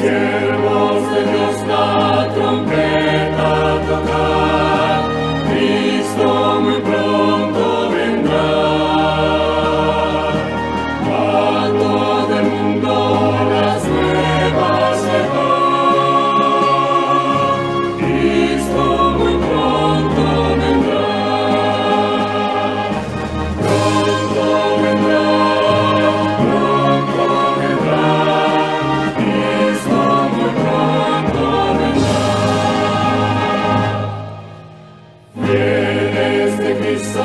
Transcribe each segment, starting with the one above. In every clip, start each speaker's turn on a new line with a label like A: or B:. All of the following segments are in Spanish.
A: Siervos de Dios, la trompeta tocar, Cristo muy pronto vendrá. A todo el mundo las nuevas le da. Cristo muy pronto vendrá. Pronto vendrá, pronto vendrá. Cristo muy pronto vendrá. Fieles de Cristo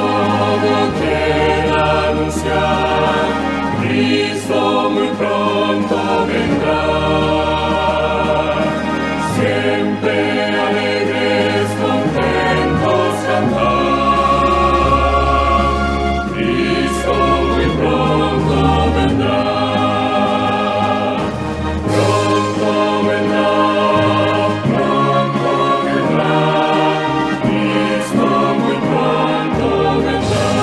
A: lo quiero anunciar. Cristo muy pronto vendrá. Siempre alegres, contentos cantar. Cristo muy pronto vendrá. Pronto vendrá, pronto vendrá. Cristo muy pronto vendrá.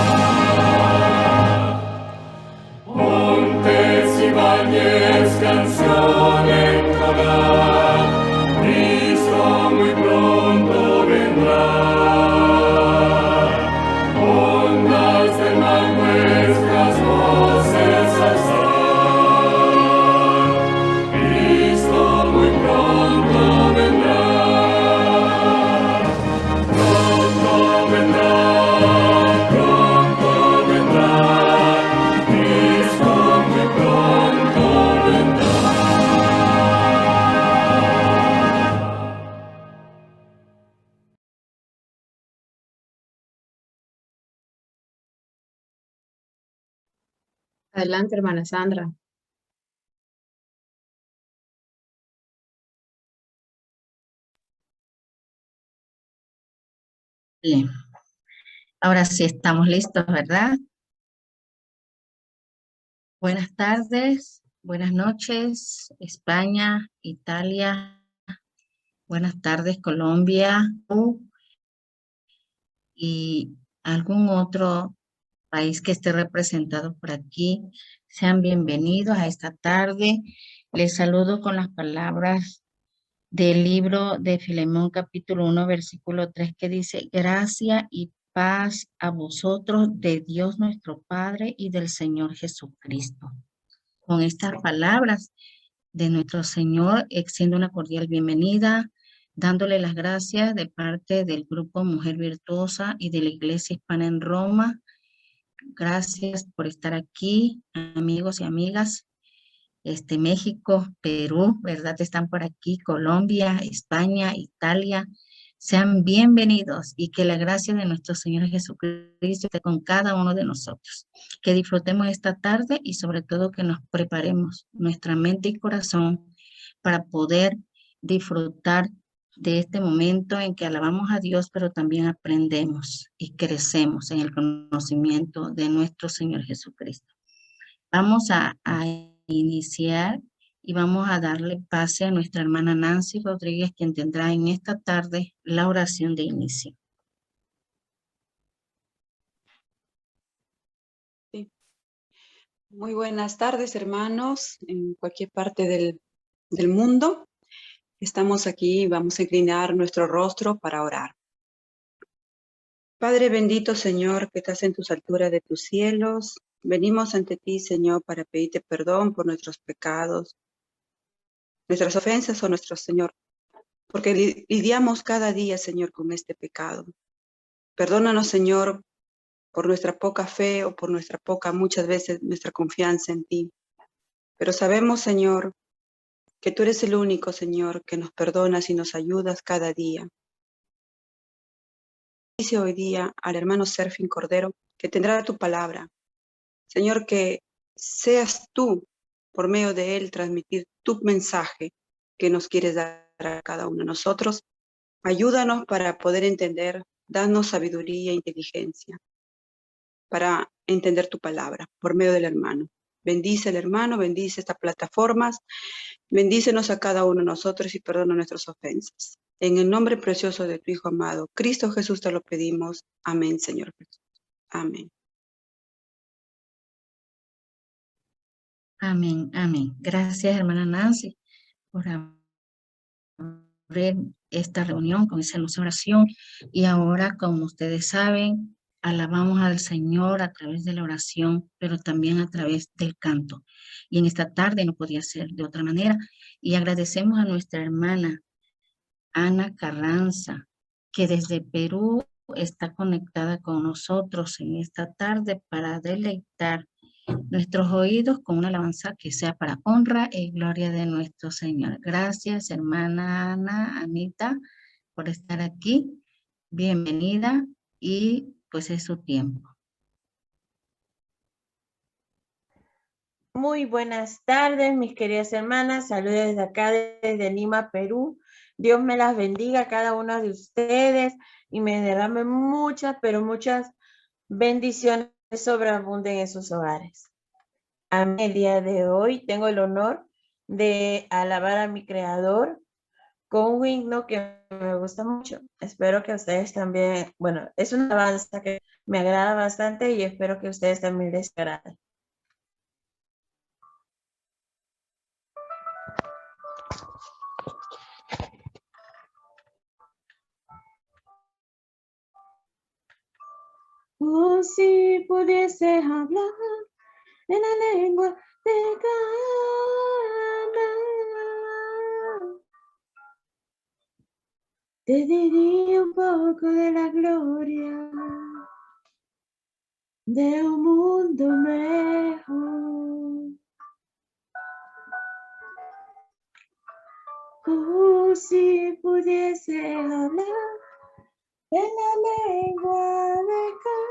A: Montes y valles, canción entonar. Cristo muy pronto vendrá. Ondas del mar nuestras voces alzar. Cristo muy pronto vendrá. Pronto vendrá, pronto vendrá. Cristo muy pronto vendrá.
B: Adelante, hermana Sandra.
C: Bien, ahora sí estamos listos, ¿verdad? Buenas tardes, buenas noches, España, Italia, buenas tardes, Colombia, y algún otro país que esté representado por aquí. Sean bienvenidos a esta tarde. Les saludo con las palabras del libro de Filemón capítulo 1 versículo 3 que dice: gracia y paz a vosotros de Dios nuestro Padre y del Señor Jesucristo. Con estas palabras de nuestro Señor extiendo una cordial bienvenida, dándole las gracias de parte del grupo Mujer Virtuosa y de la Iglesia Hispana en Roma. Gracias por estar aquí, amigos y amigas. México, Perú, ¿verdad? Están por aquí, Colombia, España, Italia. Sean bienvenidos y que la gracia de nuestro Señor Jesucristo esté con cada uno de nosotros. Que disfrutemos esta tarde y sobre todo que nos preparemos nuestra mente y corazón para poder disfrutar de este momento en que alabamos a Dios, pero también aprendemos y crecemos en el conocimiento de nuestro Señor Jesucristo. Vamos a iniciar y vamos a darle pase a nuestra hermana Nancy Rodríguez, quien tendrá en esta tarde la oración de inicio.
D: Sí. Muy buenas tardes, hermanos, en cualquier parte del mundo. Estamos aquí, vamos a inclinar nuestro rostro para orar. Padre bendito, Señor, que estás en tus alturas de tus cielos, venimos ante ti, Señor, para pedirte perdón por nuestros pecados, nuestras ofensas, nuestro Señor, porque lidiamos cada día, Señor, con este pecado. Perdónanos, Señor, por nuestra poca fe o por nuestra poca, muchas veces, nuestra confianza en ti. Pero sabemos, Señor, que tú eres el único, Señor, que nos perdonas y nos ayudas cada día. Dice hoy día al hermano Serfín Cordero que tendrá tu palabra. Señor, que seas tú, por medio de él, transmitir tu mensaje que nos quieres dar a cada uno de nosotros. Ayúdanos para poder entender, danos sabiduría e inteligencia para entender tu palabra por medio del hermano. Bendice al hermano, bendice estas plataformas, bendícenos a cada uno de nosotros y perdona nuestras ofensas. En el nombre precioso de tu Hijo amado, Cristo Jesús, te lo pedimos. Amén, Señor Jesús. Amén.
C: Amén, amén. Gracias, hermana Nancy, por abrir esta reunión con esa hermosa oración. Y ahora, como ustedes saben, alabamos al Señor a través de la oración, pero también a través del canto. Y en esta tarde no podía ser de otra manera. Y agradecemos a nuestra hermana Ana Carranza, que desde Perú está conectada con nosotros en esta tarde para deleitar nuestros oídos con una alabanza que sea para honra y gloria de nuestro Señor. Gracias, hermana Ana, Anita, por estar aquí. Bienvenida y pues es su tiempo.
B: Muy buenas tardes, mis queridas hermanas. Saludos desde acá, desde Lima, Perú. Dios me las bendiga a cada una de ustedes y me derrame muchas, pero muchas bendiciones sobreabunden en sus hogares. A mí el día de hoy tengo el honor de alabar a mi Creador con un himno que me gusta mucho. Espero que ustedes también, bueno, es una alabanza que me agrada bastante y espero que ustedes también les agrade. Oh, si pudiese hablar en la lengua de Cana, te diría un poco de la gloria de un mundo mejor. Oh, si pudiese hablar en la lengua de Cana,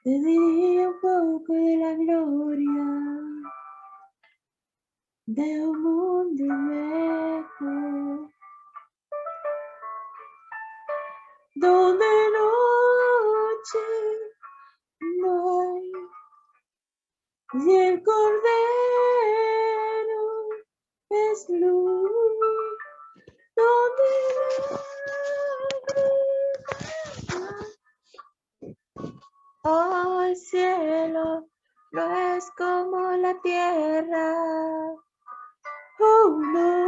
B: te diría un poco de la gloria de un mundo mejor, donde noche no hay, y el Cordero es luz, donde oh, el cielo no es como la tierra. Oh, no.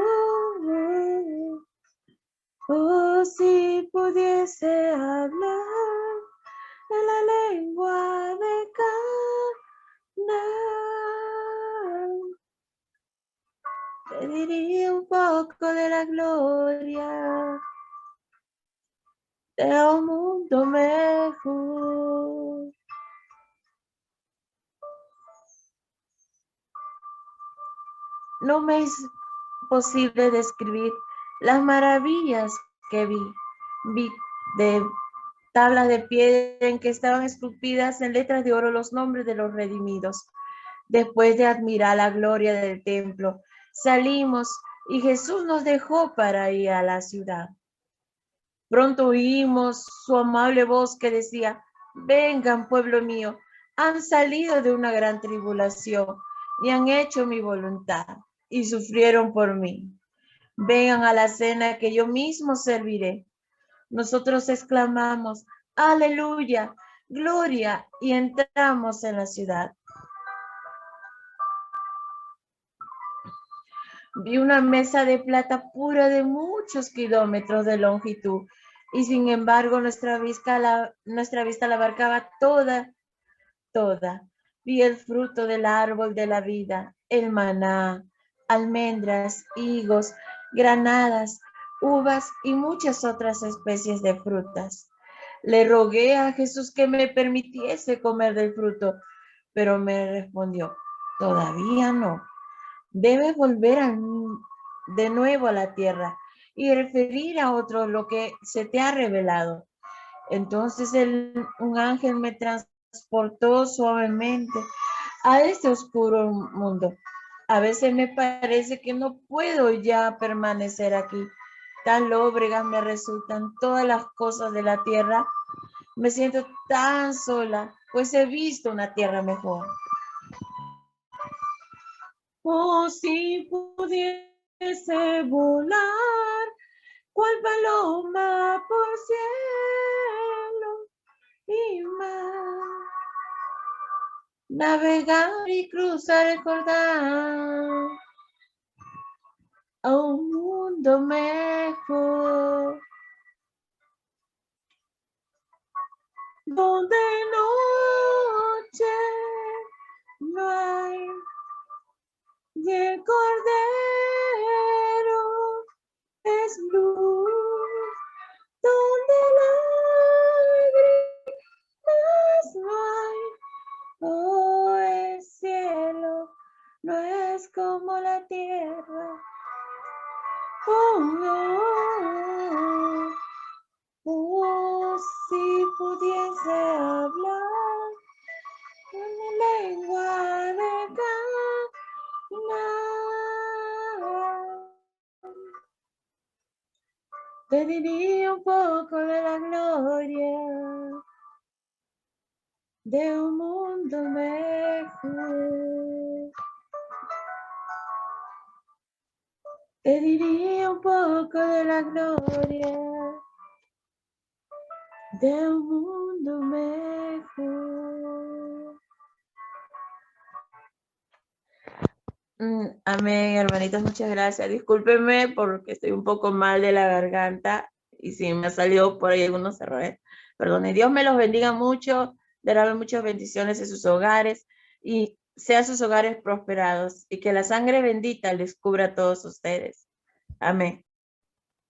B: Oh, si pudiese hablar en la lengua de Canaán, te diría un poco de la gloria de un mundo mejor. No me es posible describir las maravillas que vi de tablas de piedra en que estaban esculpidas en letras de oro los nombres de los redimidos. Después de admirar la gloria del templo, salimos y Jesús nos dejó para ir a la ciudad. Pronto oímos su amable voz que decía: vengan, pueblo mío, han salido de una gran tribulación y han hecho mi voluntad y sufrieron por mí. Vengan a la cena que yo mismo serviré. Nosotros exclamamos: aleluya, gloria, y entramos en la ciudad. Vi una mesa de plata pura de muchos kilómetros de longitud y sin embargo nuestra vista la abarcaba toda. Vi el fruto del árbol de la vida, el maná, almendras, higos, granadas, uvas y muchas otras especies de frutas. Le rogué a Jesús que me permitiese comer del fruto, pero me respondió: todavía no. Debes volver de nuevo a la tierra y referir a otros lo que se te ha revelado. Entonces un ángel me transportó suavemente a este oscuro mundo. A veces me parece que no puedo ya permanecer aquí. Tan lóbregas me resultan todas las cosas de la tierra. Me siento tan sola, pues he visto una tierra mejor. Oh, si pudiese volar, cual paloma por cielo y mar, navegar y cruzar el Jordán a un mundo mejor, donde noche no hay y el Cordero es luz, donde lágrimas no hay. Oh, el cielo no es como la tierra. Oh, no. Oh, si pudiese hablar en la lengua de Canaán, te diría un poco de la gloria de un mundo mejor. Te diría un poco de la gloria de un mundo mejor. Amén, hermanitas, muchas gracias. Discúlpenme porque estoy un poco mal de la garganta y si me ha salido por ahí algunos errores. Perdone, Dios me los bendiga mucho, derrame muchas bendiciones en sus hogares y sea sus hogares prosperados y que la sangre bendita les cubra a todos ustedes. Amén.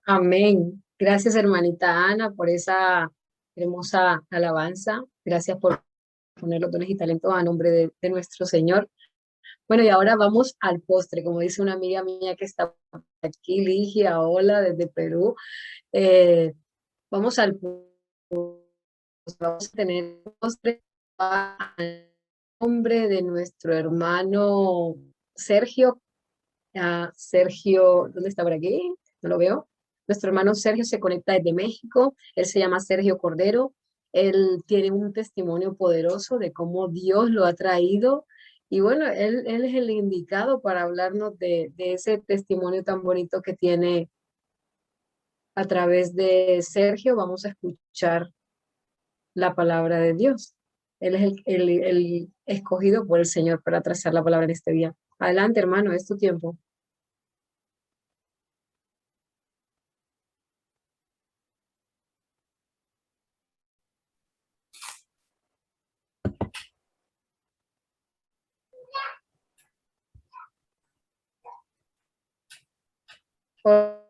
E: Amén. Gracias, hermanita Ana, por esa hermosa alabanza. Gracias por poner los dones y talentos a nombre de nuestro Señor. Bueno, y ahora vamos al postre, como dice una amiga mía que está aquí, Ligia, hola, desde Perú. Vamos al postre, vamos a tener postre a nombre de nuestro hermano Sergio. Sergio, ¿dónde está por aquí? No lo veo. Nuestro hermano Sergio se conecta desde México. Él se llama Sergio Cordero. Él tiene un testimonio poderoso de cómo Dios lo ha traído. Y bueno, él es el indicado para hablarnos de ese testimonio tan bonito que tiene a través de Sergio. Vamos a escuchar la palabra de Dios. Él es el escogido por el Señor para trazar la palabra en este día. Adelante, hermano, es tu tiempo.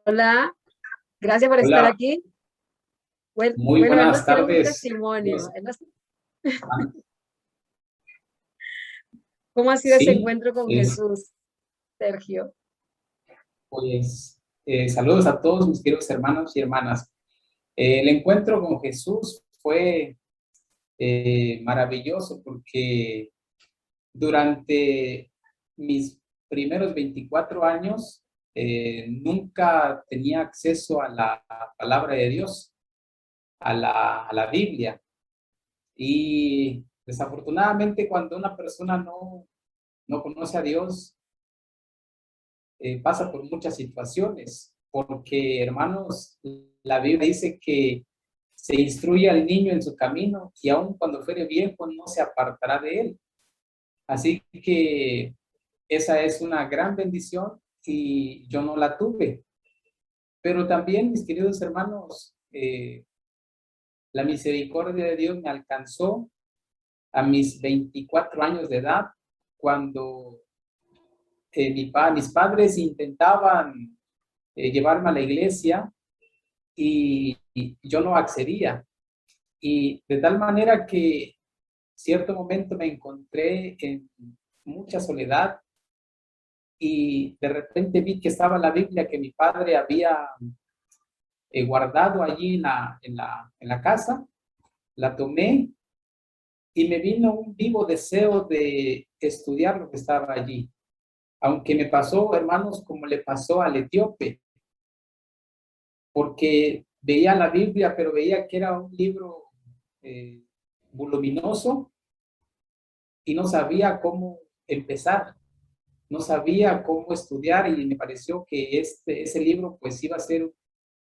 E: Hola, gracias por estar
A: Hola,
E: aquí.
A: muy
E: Bueno, él
A: buenas
E: nos tiene un
A: tardes.
E: testimonio. ¿Cómo ha sido ese
A: Sí,
E: encuentro con Jesús, Sergio?
A: pues saludos a todos mis queridos hermanos y hermanas. El encuentro con Jesús fue maravilloso porque durante mis primeros 24 años nunca tenía acceso a la palabra de Dios, a la Biblia. Y desafortunadamente cuando una persona no conoce a Dios, pasa por muchas situaciones, porque hermanos, la Biblia dice que se instruye al niño en su camino y aun cuando fuere viejo no se apartará de él. Así que esa es una gran bendición y yo no la tuve. Pero también, mis queridos hermanos, la misericordia de Dios me alcanzó a mis 24 años de edad, cuando mis padres intentaban llevarme a la iglesia y yo no accedía. Y de tal manera que cierto momento me encontré en mucha soledad y de repente vi que estaba la Biblia que mi padre había guardado allí en la casa. La tomé y me vino un vivo deseo de estudiar lo que estaba allí. Aunque me pasó, hermanos, como le pasó al etíope, porque veía la Biblia, pero veía que era un libro voluminoso y no sabía cómo empezar. no sabía cómo estudiar y me pareció que ese libro pues iba a ser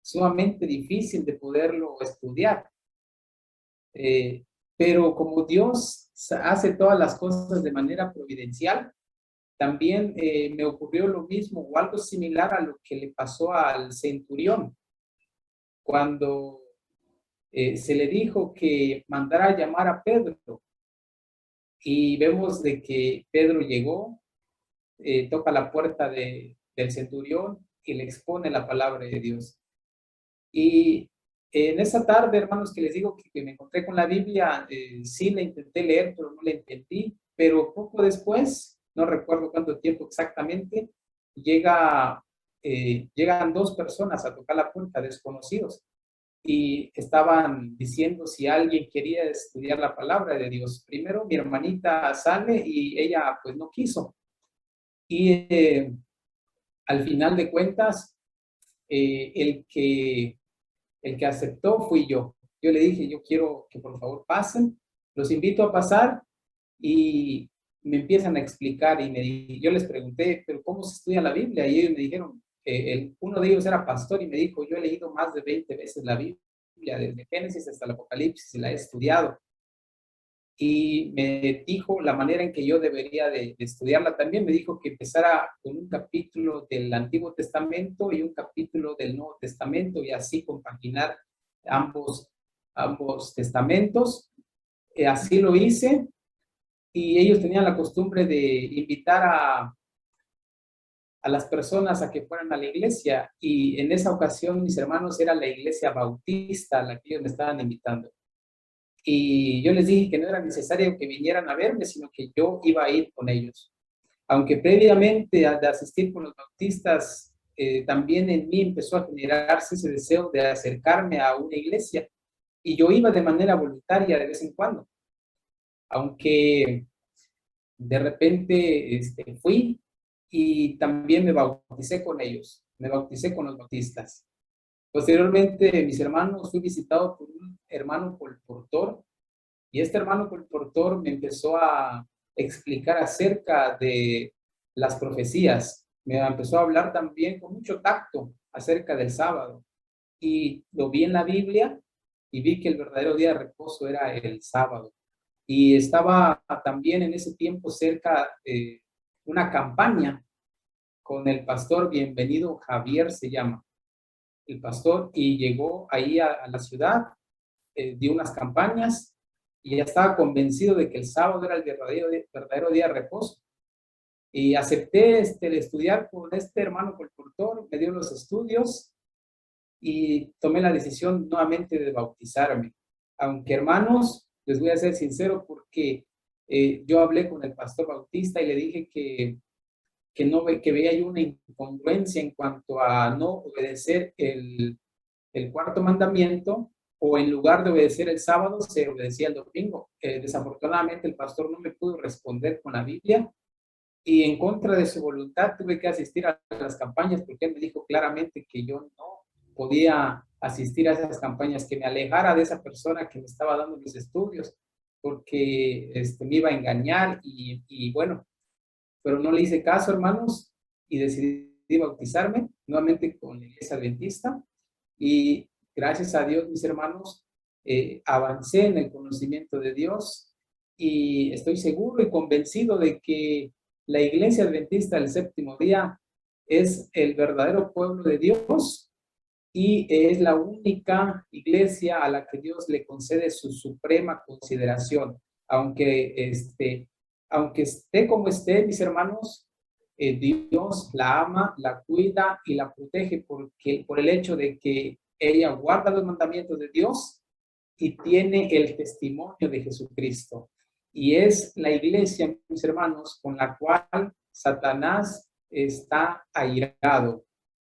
A: sumamente difícil de poderlo estudiar. Pero como Dios hace todas las cosas de manera providencial, también me ocurrió lo mismo o algo similar a lo que le pasó al centurión, cuando se le dijo que mandara a llamar a Pedro, y vemos de que Pedro llegó, toca la puerta del centurión y le expone la palabra de Dios. Y en esa tarde, hermanos, que les digo que me encontré con la Biblia, sí la intenté leer, pero no la entendí. Pero poco después, no recuerdo cuánto tiempo exactamente, llegan dos personas a tocar la puerta, desconocidos, y estaban diciendo si alguien quería estudiar la palabra de Dios. Primero mi hermanita sale y ella pues no quiso. Y al final de cuentas, el que aceptó fui yo. Yo le dije, yo quiero que por favor pasen, los invito a pasar, y me empiezan a explicar y yo les pregunté, pero ¿cómo se estudia la Biblia? Y ellos me dijeron, uno de ellos era pastor y me dijo, yo he leído más de 20 veces la Biblia, desde Génesis hasta el Apocalipsis, y la he estudiado. Y me dijo la manera en que yo debería de estudiarla también. Me dijo que empezara con un capítulo del Antiguo Testamento y un capítulo del Nuevo Testamento, y así compaginar ambos testamentos. Así lo hice, y ellos tenían la costumbre de invitar a las personas a que fueran a la iglesia, y en esa ocasión, mis hermanos, era la iglesia bautista a la que ellos me estaban invitando. Y yo les dije que no era necesario que vinieran a verme, sino que yo iba a ir con ellos. Aunque previamente de asistir con los bautistas, también en mí empezó a generarse ese deseo de acercarme a una iglesia, y yo iba de manera voluntaria de vez en cuando. Aunque de repente fui y también me bauticé con ellos, me bauticé con los bautistas. Posteriormente, mis hermanos, fui visitado por un hermano colportor, y este hermano colportor me empezó a explicar acerca de las profecías. Me empezó a hablar también con mucho tacto acerca del sábado. Y lo vi en la Biblia y vi que el verdadero día de reposo era el sábado. Y estaba también en ese tiempo cerca de una campaña con el pastor Bienvenido Javier, se llama el pastor, y llegó ahí a la ciudad, dio unas campañas, y ya estaba convencido de que el sábado era el verdadero día de reposo. Y acepté estudiar con este hermano colportor, me dio los estudios y tomé la decisión nuevamente de bautizarme. Aunque, hermanos, les voy a ser sincero, porque yo hablé con el pastor bautista y le dije que veía yo una incongruencia en cuanto a no obedecer el cuarto mandamiento, o en lugar de obedecer el sábado, se obedecía el domingo. Desafortunadamente, el pastor no me pudo responder con la Biblia, y en contra de su voluntad tuve que asistir a las campañas, porque él me dijo claramente que yo no podía asistir a esas campañas, que me alejara de esa persona que me estaba dando mis estudios, porque me iba a engañar, y bueno, pero no le hice caso, hermanos, y decidí bautizarme nuevamente con la iglesia adventista. Y gracias a Dios, mis hermanos, avancé en el conocimiento de Dios, y estoy seguro y convencido de que la iglesia adventista del séptimo día es el verdadero pueblo de Dios, y es la única iglesia a la que Dios le concede su suprema consideración. Aunque esté como esté, mis hermanos, Dios la ama, la cuida y la protege, por el hecho de que ella guarda los mandamientos de Dios y tiene el testimonio de Jesucristo. Y es la iglesia, mis hermanos, con la cual Satanás está airado.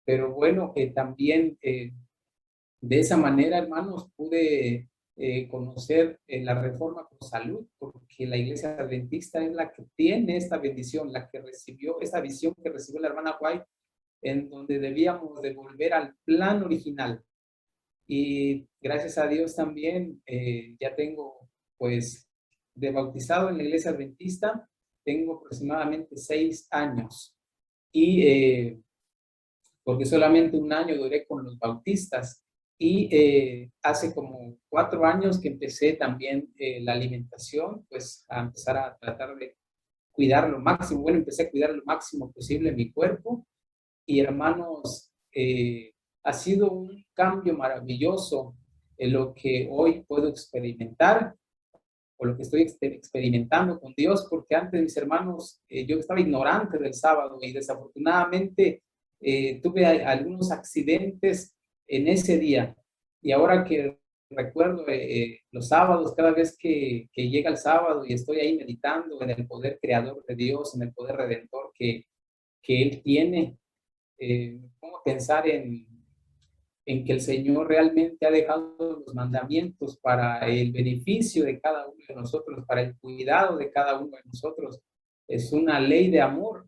A: Pero bueno, también de esa manera, hermanos, pude conocer la Reforma con Salud, porque la iglesia adventista es la que tiene esta bendición, la que recibió esta visión que recibió la hermana White, en donde debíamos de volver al plan original. Y gracias a Dios también ya tengo, pues, de bautizado en la iglesia adventista, tengo aproximadamente 6 años y porque solamente un año duré con los bautistas y hace como 4 años que empecé también la alimentación, pues a empezar a tratar de cuidar lo máximo, bueno, empecé a cuidar lo máximo posible mi cuerpo y hermanos, ha sido un cambio maravilloso en lo que hoy puedo experimentar o lo que estoy experimentando con Dios, porque antes mis hermanos, yo estaba ignorante del sábado y desafortunadamente tuve algunos accidentes en ese día. Y ahora que recuerdo los sábados, cada vez que llega el sábado y estoy ahí meditando en el poder creador de Dios, en el poder redentor que Él tiene, me pongo a pensar en que el Señor realmente ha dejado los mandamientos para el beneficio de cada uno de nosotros, para el cuidado de cada uno de nosotros. Es una ley de amor,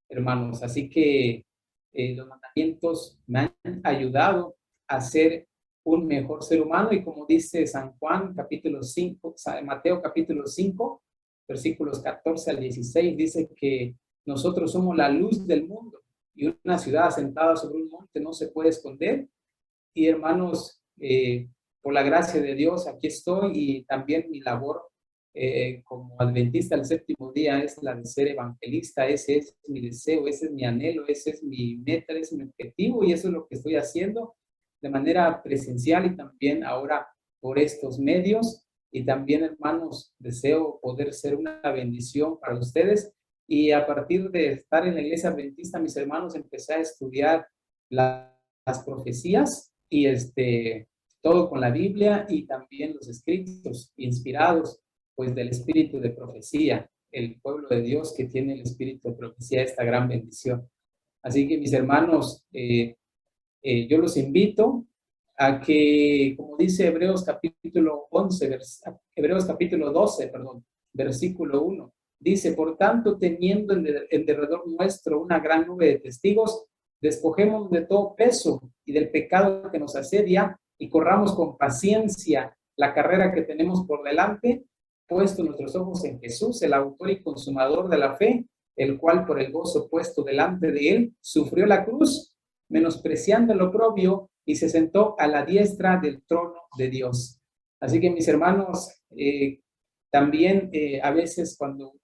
A: hermanos. Así que los mandamientos me han ayudado a ser un mejor ser humano y como dice San Juan, capítulo 5, Mateo capítulo 5, versículos 14 al 16, dice que nosotros somos la luz del mundo y una ciudad asentada sobre un monte no se puede esconder. Y hermanos, por la gracia de Dios, aquí estoy y también mi labor como adventista del séptimo día es la de ser evangelista. Ese es mi deseo, ese es mi anhelo, ese es mi meta, ese es mi objetivo y eso es lo que estoy haciendo de manera presencial y también ahora por estos medios. Y también, hermanos, deseo poder ser una bendición para ustedes. Y a partir de estar en la iglesia adventista, mis hermanos, empecé a estudiar las profecías y todo con la Biblia y también los escritos inspirados pues del espíritu de profecía, el pueblo de Dios que tiene el espíritu de profecía, esta gran bendición. Así que mis hermanos, yo los invito a que, como dice Hebreos capítulo 11, Hebreos capítulo 12, perdón, versículo 1, dice, por tanto, teniendo en derredor nuestro una gran nube de testigos, despojemos de todo peso y del pecado que nos asedia y corramos con paciencia la carrera que tenemos por delante, puesto nuestros ojos en Jesús, el autor y consumador de la fe, el cual por el gozo puesto delante de él sufrió la cruz, menospreciando el oprobio y se sentó a la diestra del trono de Dios. Así que mis hermanos, también a veces cuando uno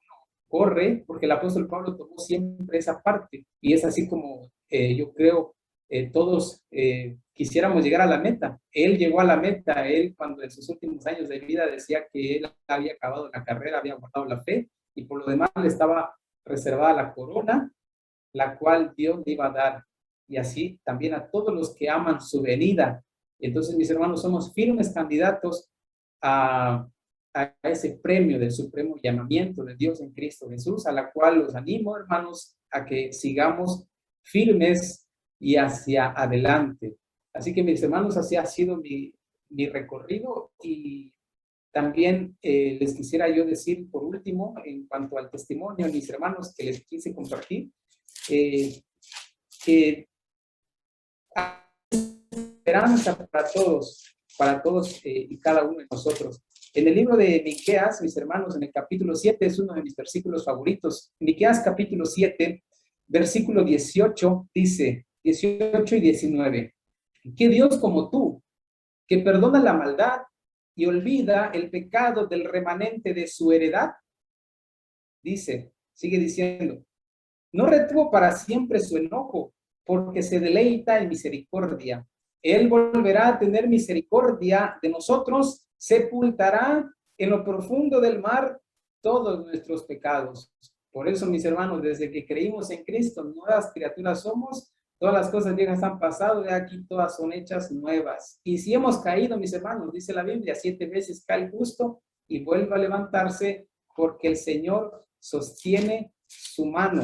A: corre, porque el apóstol Pablo tomó siempre esa parte y es así como yo creo todos quisiéramos llegar a la meta. Él llegó a la meta, él cuando en sus últimos años de vida decía que él había acabado la carrera, había guardado la fe y por lo demás le estaba reservada la corona, la cual Dios le iba a dar. Y así también a todos los que aman su venida. Entonces, mis hermanos, somos firmes candidatos a ese premio del supremo llamamiento de Dios en Cristo Jesús, a la cual los animo, hermanos, a que sigamos firmes y hacia adelante. Así que, mis hermanos, así ha sido mi recorrido y también les quisiera yo decir, por último, en cuanto al testimonio, mis hermanos, que les quise compartir, que hay esperanza para todos y cada uno de nosotros. En el libro de Miqueas, mis hermanos, en el capítulo 7, es uno de mis versículos favoritos. Miqueas capítulo 7, versículo 18, dice, 18 y 19, que Dios como tú, que perdona la maldad y olvida el pecado del remanente de su heredad, dice, sigue diciendo, no retuvo para siempre su enojo, porque se deleita en misericordia. Él volverá a tener misericordia de nosotros, sepultará en lo profundo del mar todos nuestros pecados. Por eso, mis hermanos, desde que creímos en Cristo, nuevas criaturas somos, todas las cosas viejas han pasado, de aquí todas son hechas nuevas. Y si hemos caído, mis hermanos, dice la Biblia, 7 veces cae el justo y vuelve a levantarse, porque el Señor sostiene su mano.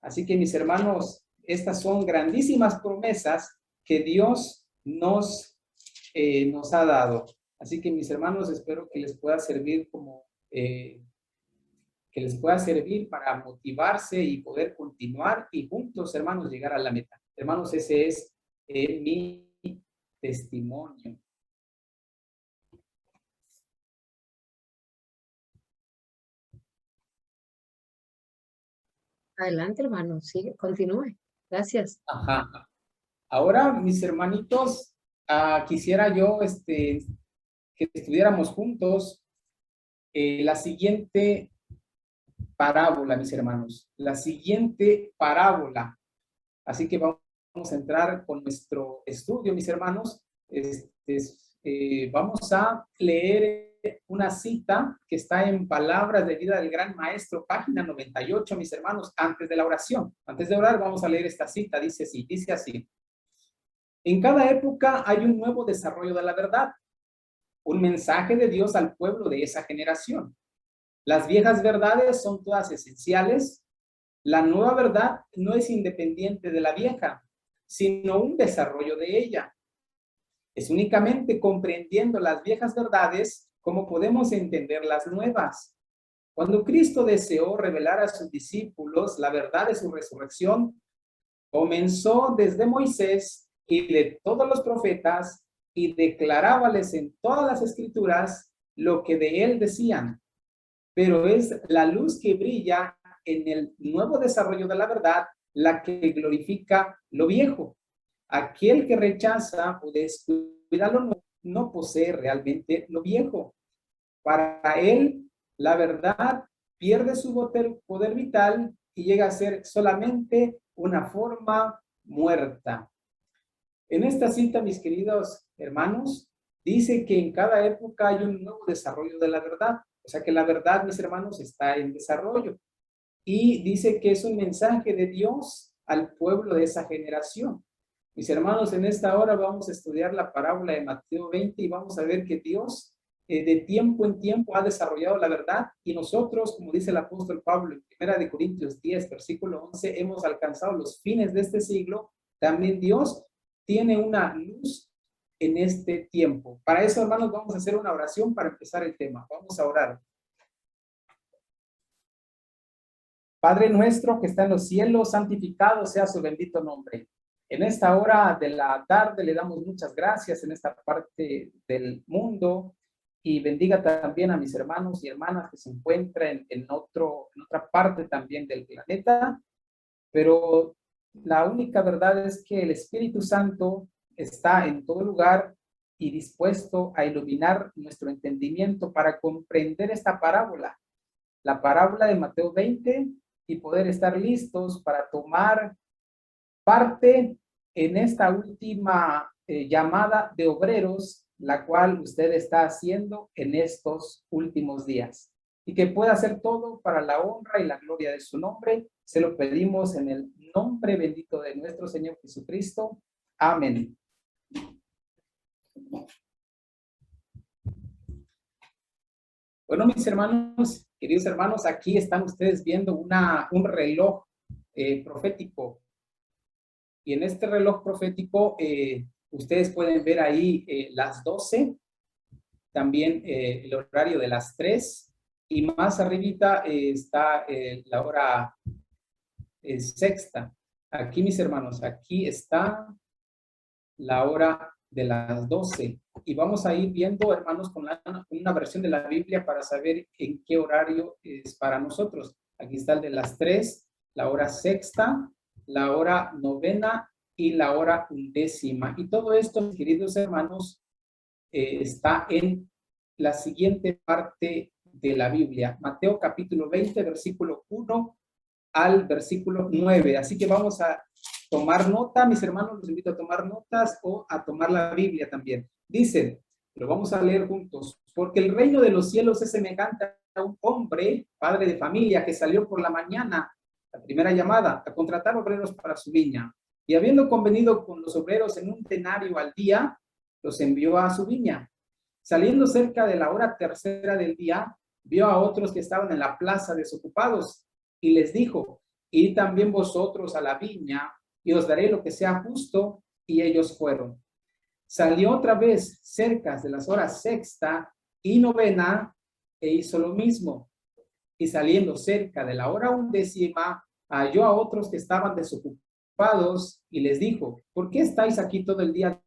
A: Así que, mis hermanos, estas son grandísimas promesas que Dios nos ha dado. Así que, mis hermanos, espero que les pueda servir que les pueda servir para motivarse y poder continuar y juntos, hermanos, llegar a la meta. Hermanos, ese es mi testimonio.
E: Adelante, hermano, sigue, continúe. Gracias.
A: Ajá. Ahora, mis hermanitos, quisiera yo que estudiáramos juntos la siguiente parábola, mis hermanos. La siguiente parábola. Así que vamos a entrar con nuestro estudio, mis hermanos. Vamos a leer una cita que está en Palabras de Vida del Gran Maestro, página 98, mis hermanos, antes de la oración. Antes de orar, vamos a leer esta cita. Dice así. En cada época hay un nuevo desarrollo de la verdad, un mensaje de Dios al pueblo de esa generación. Las viejas verdades son todas esenciales. La nueva verdad no es independiente de la vieja, sino un desarrollo de ella. Es únicamente comprendiendo las viejas verdades cómo podemos entender las nuevas. Cuando Cristo deseó revelar a sus discípulos la verdad de su resurrección, comenzó desde Moisés y de todos los profetas y declarábales en todas las escrituras lo que de él decían. Pero es la luz que brilla en el nuevo desarrollo de la verdad la que glorifica lo viejo. Aquel que rechaza o descuida lo nuevo no posee realmente lo viejo. Para él, la verdad pierde su poder vital y llega a ser solamente una forma muerta. En esta cita, mis queridos hermanos, dice que en cada época hay un nuevo desarrollo de la verdad. O sea que la verdad, mis hermanos, está en desarrollo. Y dice que es un mensaje de Dios al pueblo de esa generación. Mis hermanos, en esta hora vamos a estudiar la parábola de Mateo 20 y vamos a ver que Dios de tiempo en tiempo ha desarrollado la verdad y nosotros, como dice el apóstol Pablo en 1 Corintios 10, versículo 11, hemos alcanzado los fines de este siglo. También Dios tiene una luz en este tiempo. Para eso, hermanos, vamos a hacer una oración para empezar el tema. Vamos a orar. Padre nuestro que está en los cielos, santificado sea su bendito nombre. En esta hora de la tarde le damos muchas gracias en esta parte del mundo y bendiga también a mis hermanos y hermanas que se encuentran en otra parte también del planeta. Pero la única verdad es que el Espíritu Santo está en todo lugar y dispuesto a iluminar nuestro entendimiento para comprender esta parábola, la parábola de Mateo 20, y poder estar listos para tomar parte en esta última llamada de obreros, la cual usted está haciendo en estos últimos días. Y que pueda hacer todo para la honra y la gloria de su nombre. Se lo pedimos en el nombre bendito de nuestro Señor Jesucristo. Amén. Bueno, mis hermanos, queridos hermanos, aquí están ustedes viendo un reloj profético. Y en este reloj profético, ustedes pueden ver ahí las 12, también el horario de las 3, y más arribita está la hora sexta. Aquí, mis hermanos, aquí está la hora de las 12. Y vamos a ir viendo, hermanos, con una versión de la Biblia para saber en qué horario es para nosotros. Aquí está el de las 3, la hora sexta, la hora novena y la hora undécima. Y todo esto, mis queridos hermanos, está en la siguiente parte de la Biblia. Mateo capítulo 20, versículo 1 al versículo 9. Así que vamos a tomar nota, mis hermanos, los invito a tomar notas o a tomar la Biblia también. Dice, lo vamos a leer juntos. Porque el reino de los cielos es semejante a un hombre, padre de familia, que salió por la mañana, la primera llamada, a contratar obreros para su viña. Y habiendo convenido con los obreros en un denario al día, los envió a su viña. Saliendo cerca de la hora tercera del día, vio a otros que estaban en la plaza desocupados y les dijo, id también vosotros a la viña y os daré lo que sea justo. Y ellos fueron. Salió otra vez cerca de las horas sexta y novena e hizo lo mismo. Y saliendo cerca de la hora undécima, halló a otros que estaban desocupados y les dijo, ¿por qué estáis aquí todo el día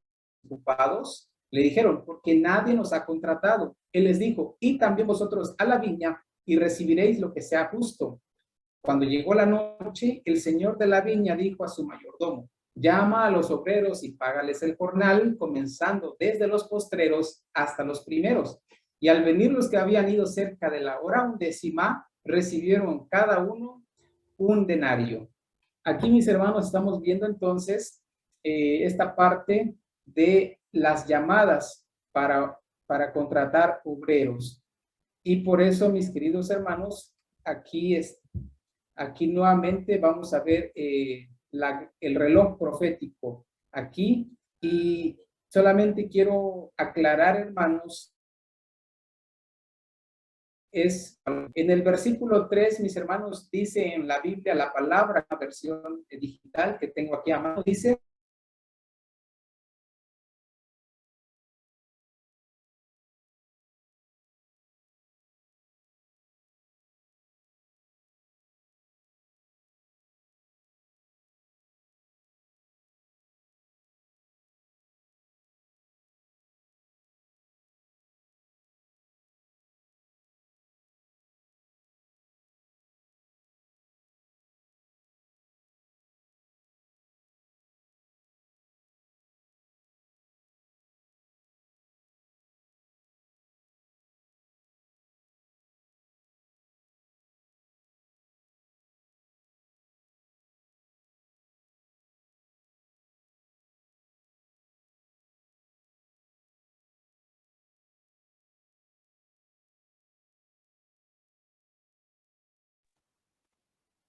A: desocupados? Le dijeron, porque nadie nos ha contratado. Él les dijo, y también vosotros a la viña y recibiréis lo que sea justo. Cuando llegó la noche, el señor de la viña dijo a su mayordomo: llama a los obreros y págales el jornal, comenzando desde los postreros hasta los primeros. Y al venir los que habían ido cerca de la hora 11ª, recibieron cada uno un denario. Aquí, mis hermanos, estamos viendo entonces esta parte de las llamadas para contratar obreros. Y por eso, mis queridos hermanos, aquí nuevamente vamos a ver el reloj profético aquí, y solamente quiero aclarar, hermanos, en el versículo 3, mis hermanos, dice en la Biblia, la palabra, la versión digital que tengo aquí a mano, dice: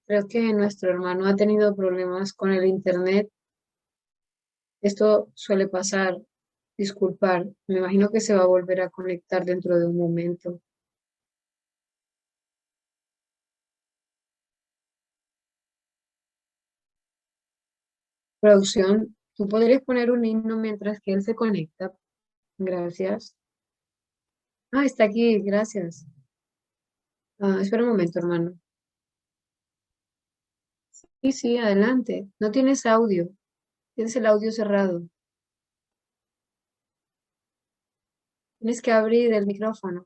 E: Creo que nuestro hermano ha tenido problemas con el internet. Esto suele pasar. Disculpar. Me imagino que se va a volver a conectar dentro de un momento. Producción, ¿tú podrías poner un himno mientras que él se conecta? Gracias. Ah, está aquí, gracias. Espera un momento, hermano. Sí, sí, adelante. No tienes audio. Tienes el audio cerrado. Tienes que abrir el micrófono.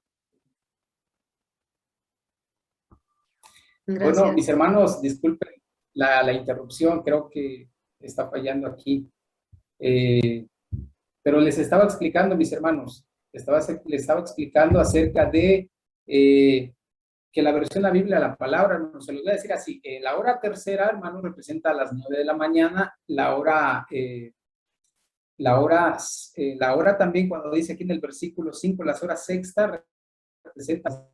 A: Bueno, mis
E: Gracias.
A: hermanos, disculpen la interrupción, creo que está fallando aquí. Pero les estaba explicando, mis hermanos, les estaba explicando acerca de que la versión de la Biblia, la palabra, no se los voy a decir así: la hora tercera, hermano, representa a las 9 de la mañana, la hora también, cuando dice aquí en el versículo 5, las horas sexta, representa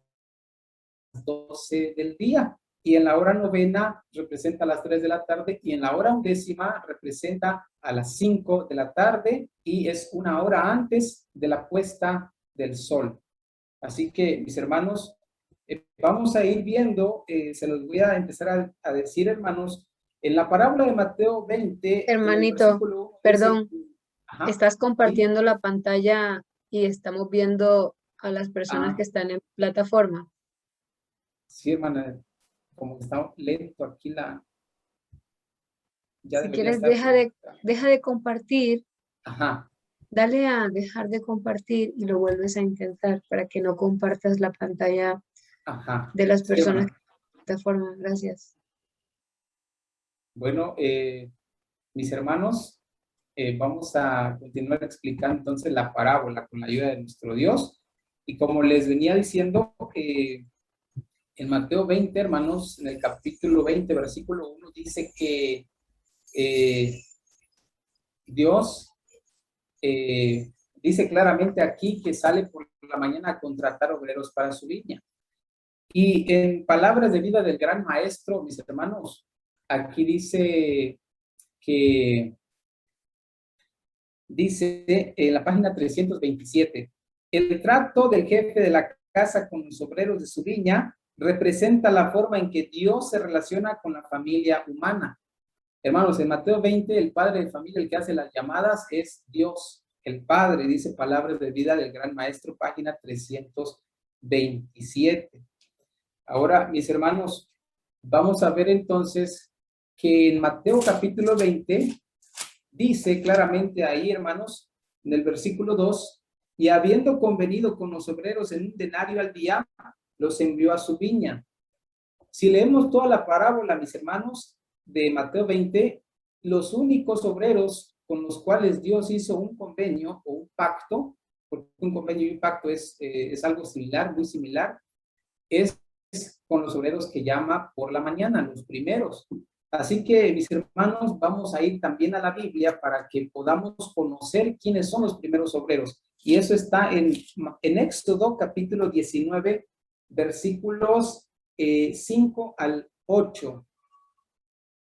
A: las 12 del día, y en la hora novena representa las 3 de la tarde, y en la hora 11ª representa a las 5 de la tarde, y es una hora antes de la puesta del sol. Así que, mis hermanos, vamos a ir viendo, se los voy a empezar a decir, hermanos, en la parábola de Mateo 20,
E: Hermanito, perdón,
A: ajá,
E: estás
A: ¿sí?
E: compartiendo la pantalla y estamos viendo a las personas que
A: Ah,
E: están en plataforma.
A: sí, hermana, como que está lento aquí ya
E: Si
A: debería
E: quieres,
A: estar conectado.
E: deja de compartir,
A: Ajá,
E: dale a dejar de compartir y lo vuelves a intentar para que no compartas la pantalla
A: ajá,
E: de las
A: sí,
E: personas que
A: hermana.
E: están en plataforma. Gracias.
A: Bueno, mis hermanos, vamos a continuar explicando entonces la parábola con la ayuda de nuestro Dios. Y como les venía diciendo, en Mateo 20, hermanos, en el capítulo 20, versículo 1, dice que Dios dice claramente aquí que sale por la mañana a contratar obreros para su viña. Y en palabras de vida del gran maestro, mis hermanos, aquí dice que, dice en la página 327, el trato del jefe de la casa con los obreros de su viña representa la forma en que Dios se relaciona con la familia humana. Hermanos, en Mateo 20, el padre de familia, el que hace las llamadas, es Dios. El Padre, dice palabras de vida del gran maestro, página 327. Ahora, mis hermanos, vamos a ver entonces que en Mateo capítulo 20 dice claramente ahí, hermanos, en el versículo 2, y habiendo convenido con los obreros en un denario al día, los envió a su viña. Si leemos toda la parábola, mis hermanos, de Mateo 20, los únicos obreros con los cuales Dios hizo un convenio o un pacto, porque un convenio y un pacto es algo similar, muy similar, es con los obreros que llama por la mañana, los primeros. Así que, mis hermanos, vamos a ir también a la Biblia para que podamos conocer quiénes son los primeros obreros. Y eso está en Éxodo capítulo 19, versículos 5 al 8,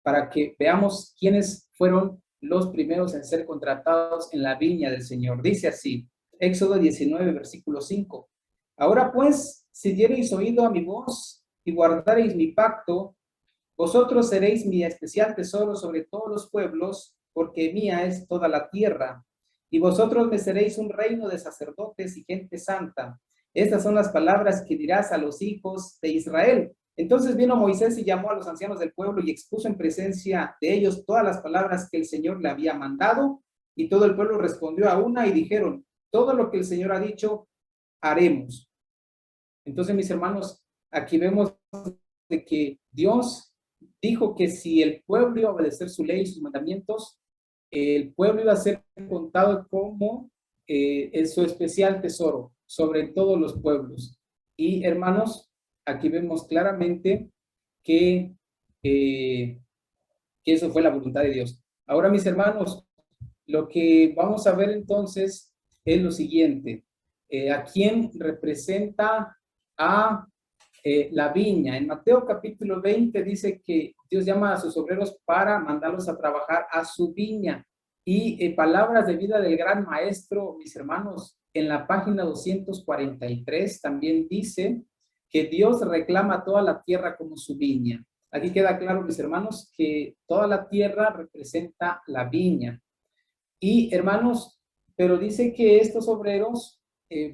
A: para que veamos quiénes fueron los primeros en ser contratados en la viña del Señor. Dice así, Éxodo 19, versículo 5. Ahora pues, si diereis oído a mi voz y guardareis mi pacto, vosotros seréis mi especial tesoro sobre todos los pueblos, porque mía es toda la tierra. Y vosotros me seréis un reino de sacerdotes y gente santa. Estas son las palabras que dirás a los hijos de Israel. Entonces vino Moisés y llamó a los ancianos del pueblo y expuso en presencia de ellos todas las palabras que el Señor le había mandado. Y todo el pueblo respondió a una y dijeron, todo lo que el Señor ha dicho, haremos. Entonces, mis hermanos, aquí vemos de que Dios dijo que si el pueblo iba a obedecer su ley y sus mandamientos, el pueblo iba a ser contado como su especial tesoro sobre todos los pueblos. Y hermanos, aquí vemos claramente que eso fue la voluntad de Dios. Ahora, mis hermanos, lo que vamos a ver entonces es lo siguiente. ¿A quién representa a la viña? En Mateo capítulo 20 dice que Dios llama a sus obreros para mandarlos a trabajar a su viña. Y palabras de vida del gran maestro, mis hermanos, en la página 243 también dice que Dios reclama toda la tierra como su viña. Aquí queda claro, mis hermanos, que toda la tierra representa la viña. Y hermanos, pero dice que estos obreros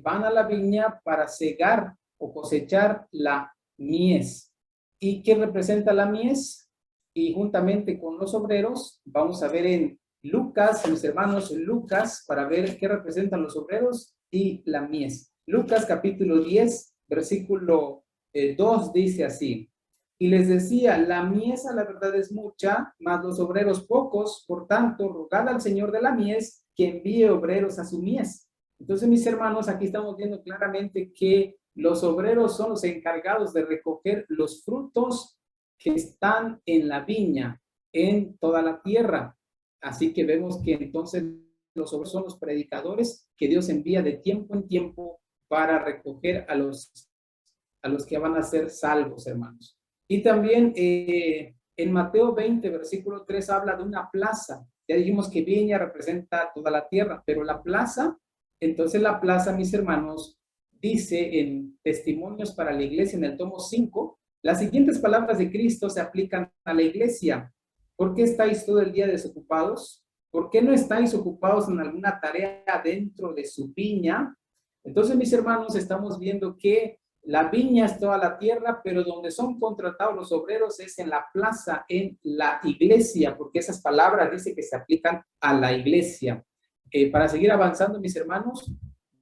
A: van a la viña para cegar o cosechar la mies. ¿Y qué representa la mies? Y juntamente con los obreros, vamos a ver en Lucas, mis hermanos, Lucas, para ver qué representan los obreros y la mies. Lucas capítulo 10, versículo 2 dice así. Y les decía, la mies a la verdad es mucha, mas los obreros pocos, por tanto, rogad al Señor de la mies que envíe obreros a su mies. Entonces, mis hermanos, aquí estamos viendo claramente que los obreros son los encargados de recoger los frutos que están en la viña, en toda la tierra. Así que vemos que entonces los obreros son los predicadores que Dios envía de tiempo en tiempo para recoger a los que van a ser salvos, hermanos. Y también en Mateo 20, versículo 3, habla de una plaza. Ya dijimos que viña representa toda la tierra, pero la plaza, entonces la plaza, mis hermanos, dice en Testimonios para la Iglesia, en el tomo 5, las siguientes palabras de Cristo se aplican a la iglesia. ¿Por qué estáis todo el día desocupados? ¿Por qué no estáis ocupados en alguna tarea dentro de su viña? Entonces, mis hermanos, estamos viendo que la viña es toda la tierra, pero donde son contratados los obreros es en la plaza, en la iglesia, porque esas palabras dice que se aplican a la iglesia. Para seguir avanzando, mis hermanos,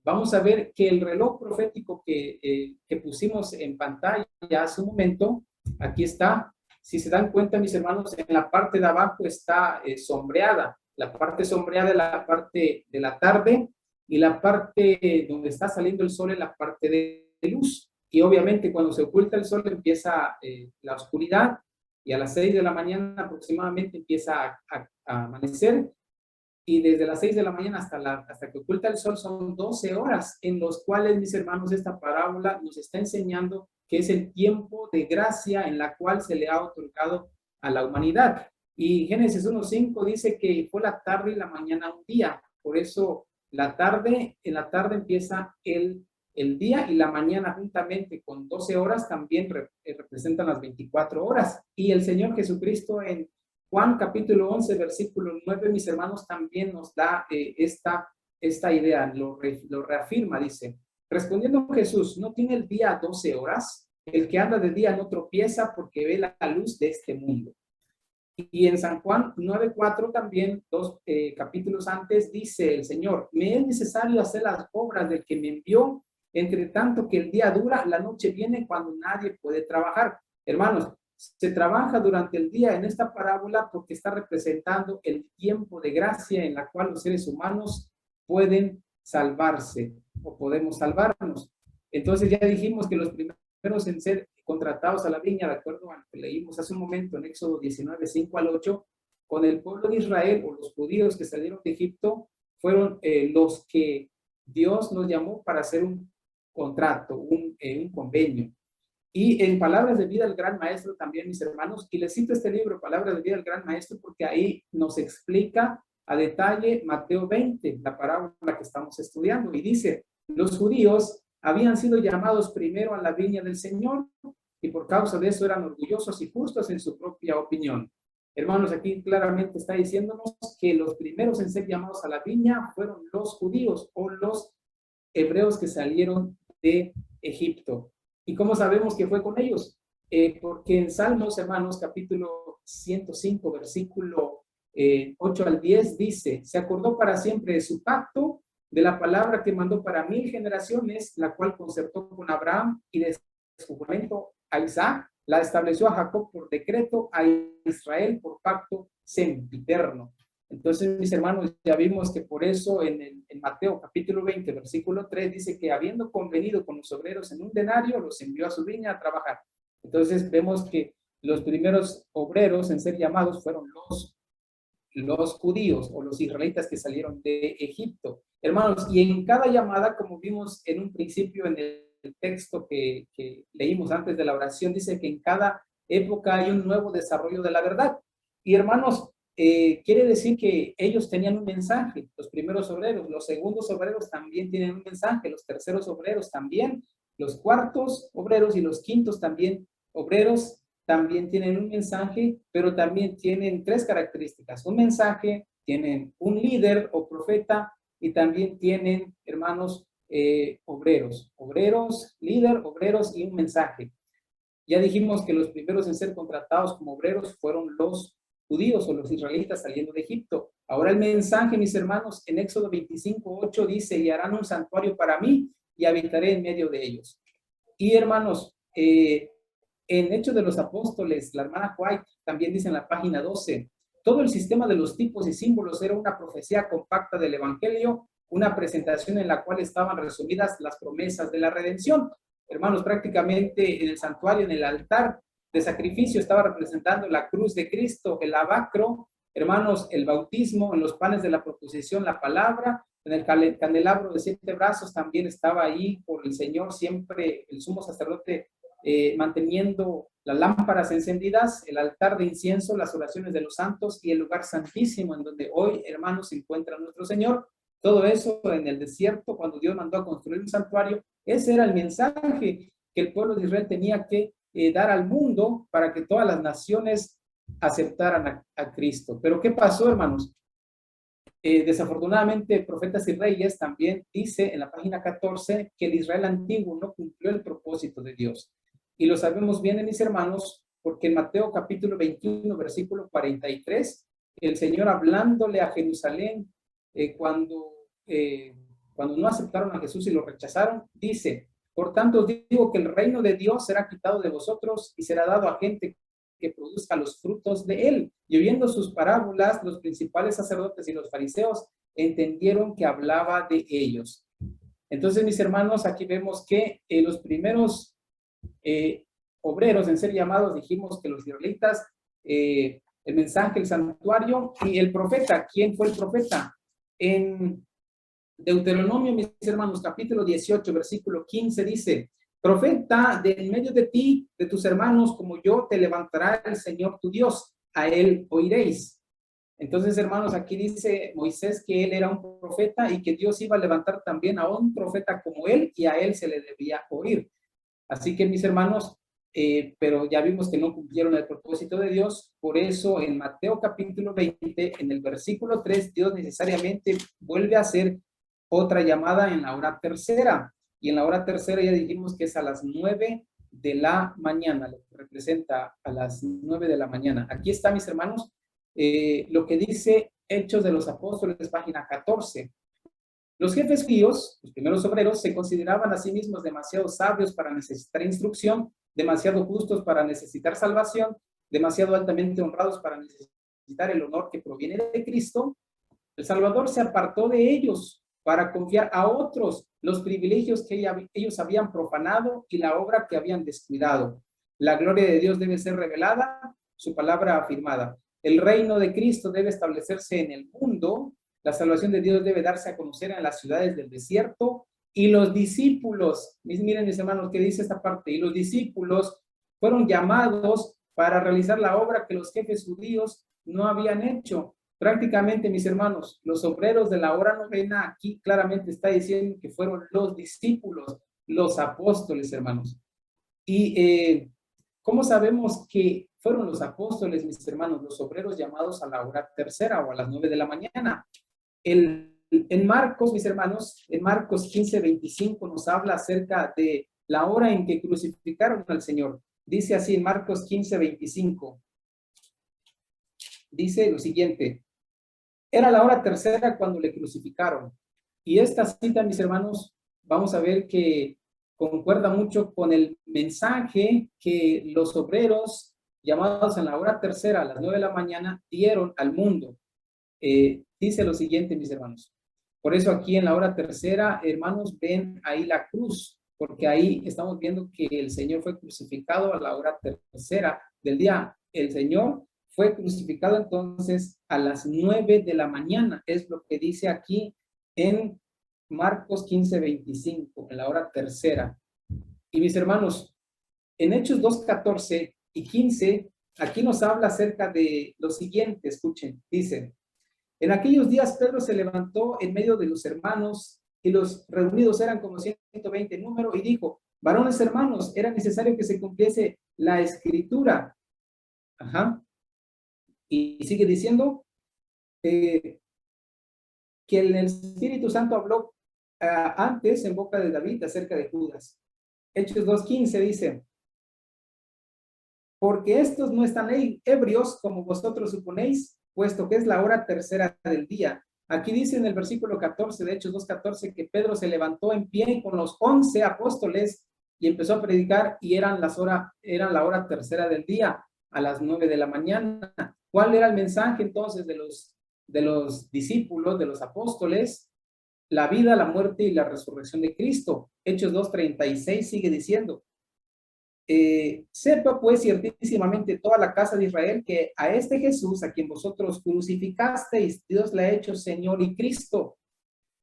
A: vamos a ver que el reloj profético que pusimos en pantalla hace un momento, aquí está. Si se dan cuenta, mis hermanos, en la parte de abajo está sombreada. La parte sombreada es la parte de la tarde y la parte donde está saliendo el sol es la parte de luz. Y obviamente cuando se oculta el sol empieza la oscuridad y a las 6 de la mañana aproximadamente empieza a amanecer. Y desde las 6 de la mañana hasta que oculta el sol son 12 horas en los cuales, mis hermanos, esta parábola nos está enseñando que es el tiempo de gracia en la cual se le ha otorgado a la humanidad. Y Génesis 1:5 dice que fue la tarde y la mañana un día. Por eso en la tarde empieza el día y la mañana juntamente con 12 horas también representan las 24 horas. Y el Señor Jesucristo en Juan capítulo 11, versículo 9, mis hermanos, también nos da esta idea, lo reafirma, dice, respondiendo Jesús, ¿no tiene el día 12 horas? El que anda de día no tropieza porque ve la luz de este mundo. Y en San Juan 9:4 también, dos capítulos antes, dice el Señor, me es necesario hacer las obras del que me envió, entre tanto que el día dura, la noche viene cuando nadie puede trabajar. Hermanos, se trabaja durante el día en esta parábola porque está representando el tiempo de gracia en la cual los seres humanos pueden salvarse o podemos salvarnos. Entonces ya dijimos que los primeros en ser contratados a la viña, de acuerdo a lo que leímos hace un momento en Éxodo 19, 5 al 8, con el pueblo de Israel o los judíos que salieron de Egipto, fueron los que Dios nos llamó para hacer un contrato, un convenio. Y en Palabras de Vida del Gran Maestro también, mis hermanos, y les cito este libro, Palabras de Vida del Gran Maestro, porque ahí nos explica a detalle Mateo 20, la parábola que estamos estudiando, y dice, los judíos habían sido llamados primero a la viña del Señor, y por causa de eso eran orgullosos y justos en su propia opinión. Hermanos, aquí claramente está diciéndonos que los primeros en ser llamados a la viña fueron los judíos o los hebreos que salieron de Egipto. ¿Y cómo sabemos que fue con ellos? Porque en Salmos, hermanos, capítulo 105, versículo 8 al 10, dice, se acordó para siempre de su pacto, de la palabra que mandó para 1000 generaciones, la cual concertó con Abraham y de su juramento a Isaac, la estableció a Jacob por decreto, a Israel por pacto sempiterno. Entonces, mis hermanos, ya vimos que por eso en Mateo capítulo 20, versículo 3, dice que habiendo convenido con los obreros en un denario, los envió a su viña a trabajar. Entonces, vemos que los primeros obreros en ser llamados fueron los judíos o los israelitas que salieron de Egipto. Hermanos, y en cada llamada, como vimos en un principio en el texto que leímos antes de la oración, dice que en cada época hay un nuevo desarrollo de la verdad. Y hermanos, quiere decir que ellos tenían un mensaje, los primeros obreros, los segundos obreros también tienen un mensaje, los terceros obreros también, los cuartos obreros y los quintos también obreros también tienen un mensaje, pero también tienen 3 características, un mensaje, tienen un líder o profeta y también tienen, hermanos, obreros, líder, obreros y un mensaje. Ya dijimos que los primeros en ser contratados como obreros fueron los judíos o los israelitas saliendo de Egipto. Ahora el mensaje, mis hermanos, en Éxodo 25:8 dice, y harán un santuario para mí y habitaré en medio de ellos. Y hermanos, en Hechos de los Apóstoles, la hermana White también dice en la página 12, todo el sistema de los tipos y símbolos era una profecía compacta del Evangelio, una presentación en la cual estaban resumidas las promesas de la redención. Hermanos, prácticamente en el santuario, en el altar de sacrificio, estaba representando la cruz de Cristo, el lavacro, hermanos, el bautismo, en los panes de la proposición, la palabra, en el candelabro de 7 brazos también estaba ahí por el Señor, siempre el sumo sacerdote manteniendo las lámparas encendidas, el altar de incienso, las oraciones de los santos y el lugar santísimo en donde hoy, hermanos, se encuentra nuestro Señor. Todo eso en el desierto, cuando Dios mandó a construir un santuario, ese era el mensaje que el pueblo de Israel tenía que dar al mundo para que todas las naciones aceptaran a Cristo. Pero ¿qué pasó, hermanos? Desafortunadamente, Profetas y Reyes también dice en la página 14 que el Israel antiguo no cumplió el propósito de Dios. Y lo sabemos bien, mis hermanos, porque en Mateo capítulo 21, versículo 43, el Señor hablándole a Jerusalén cuando no aceptaron a Jesús y lo rechazaron, dice, por tanto os digo que el reino de Dios será quitado de vosotros y será dado a gente que produzca los frutos de él. Y oyendo sus parábolas, los principales sacerdotes y los fariseos entendieron que hablaba de ellos. Entonces, mis hermanos, aquí vemos que los primeros obreros en ser llamados, dijimos que los israelitas, el mensaje, el santuario y el profeta. ¿Quién fue el profeta? En Deuteronomio, mis hermanos, capítulo 18, versículo 15 dice, profeta de en medio de ti, de tus hermanos, como yo, te levantará el Señor tu Dios, a él oiréis. Entonces, hermanos, aquí dice Moisés que él era un profeta y que Dios iba a levantar también a un profeta como él y a él se le debía oír. Así que, mis hermanos, pero ya vimos que no cumplieron el propósito de Dios, por eso en Mateo capítulo 20, en el versículo 3, Dios necesariamente vuelve a hacer otra llamada en la hora tercera, y en la hora tercera ya dijimos que es a las 9 de la mañana, lo que representa a las 9 de la mañana. Aquí está, mis hermanos, lo que dice Hechos de los Apóstoles, página 14. Los jefes judíos, los primeros obreros, se consideraban a sí mismos demasiado sabios para necesitar instrucción demasiado justos para necesitar salvación, demasiado altamente honrados para necesitar el honor que proviene de Cristo, el Salvador se apartó de ellos para confiar a otros los privilegios que ellos habían profanado y la obra que habían descuidado. La gloria de Dios debe ser revelada, su palabra afirmada. El reino de Cristo debe establecerse en el mundo, la salvación de Dios debe darse a conocer en las ciudades del desierto, y los discípulos, miren mis hermanos, ¿qué dice esta parte? Y los discípulos fueron llamados para realizar la obra que los jefes judíos no habían hecho. Prácticamente, mis hermanos, los obreros de la hora novena, aquí claramente está diciendo que fueron los discípulos, los apóstoles, hermanos. Y ¿cómo sabemos que fueron los apóstoles, mis hermanos, los obreros llamados a la hora tercera o a las 9 de la mañana? En Marcos, mis hermanos, en Marcos 15:25 nos habla acerca de la hora en que crucificaron al Señor. Dice así en Marcos 15:25. Dice lo siguiente: era la hora tercera cuando le crucificaron. Y esta cita, mis hermanos, vamos a ver que concuerda mucho con el mensaje que los obreros llamados en la hora tercera a las 9 de la mañana dieron al mundo. Dice lo siguiente, mis hermanos. Por eso aquí en la hora tercera, hermanos, ven ahí la cruz, porque ahí estamos viendo que el Señor fue crucificado a la hora tercera del día. El Señor fue crucificado entonces a las 9 de la mañana, es lo que dice aquí en Marcos 15:25, en la hora tercera. Y mis hermanos, en Hechos 2:14 y 15, aquí nos habla acerca de lo siguiente, escuchen, dice: en aquellos días Pedro se levantó en medio de los hermanos, y los reunidos eran como 120 en número, y dijo: varones hermanos, era necesario que se cumpliese la escritura. Y sigue diciendo que el Espíritu Santo habló antes en boca de David acerca de Judas. Hechos 2:15 dice: porque estos no están ebrios como vosotros suponéis, puesto que es la hora tercera del día. Aquí dice en el versículo 14 de Hechos 2:14 que Pedro se levantó en pie con los 11 apóstoles y empezó a predicar, y eran la hora tercera del día, a las 9 de la mañana. ¿Cuál era el mensaje entonces de los discípulos, de los apóstoles? La vida, la muerte y la resurrección de Cristo. Hechos 2:36 sigue diciendo: sepa pues ciertísimamente toda la casa de Israel que a este Jesús, a quien vosotros crucificasteis, Dios le ha hecho Señor y Cristo.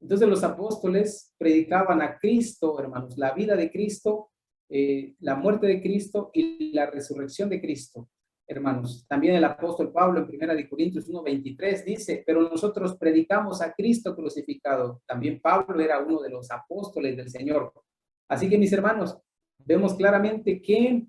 A: Entonces los apóstoles predicaban a Cristo, hermanos, la vida de Cristo, la muerte de Cristo y la resurrección de Cristo, hermanos. También el apóstol Pablo en 1 Corintios 1:23 dice: pero nosotros predicamos a Cristo crucificado. También Pablo era uno de los apóstoles del Señor. Así que, mis hermanos, vemos claramente que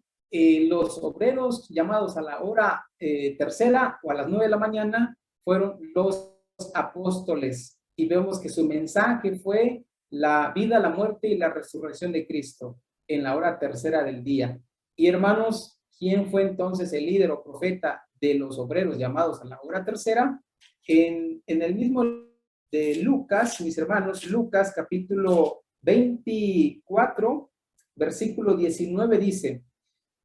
A: los obreros llamados a la hora tercera o a las 9 de la mañana fueron los apóstoles, y vemos que su mensaje fue la vida, la muerte y la resurrección de Cristo en la hora tercera del día. Y hermanos, ¿quién fue entonces el líder o profeta de los obreros llamados a la hora tercera? En el mismo de Lucas, mis hermanos, Lucas capítulo 24, versículo 19 dice: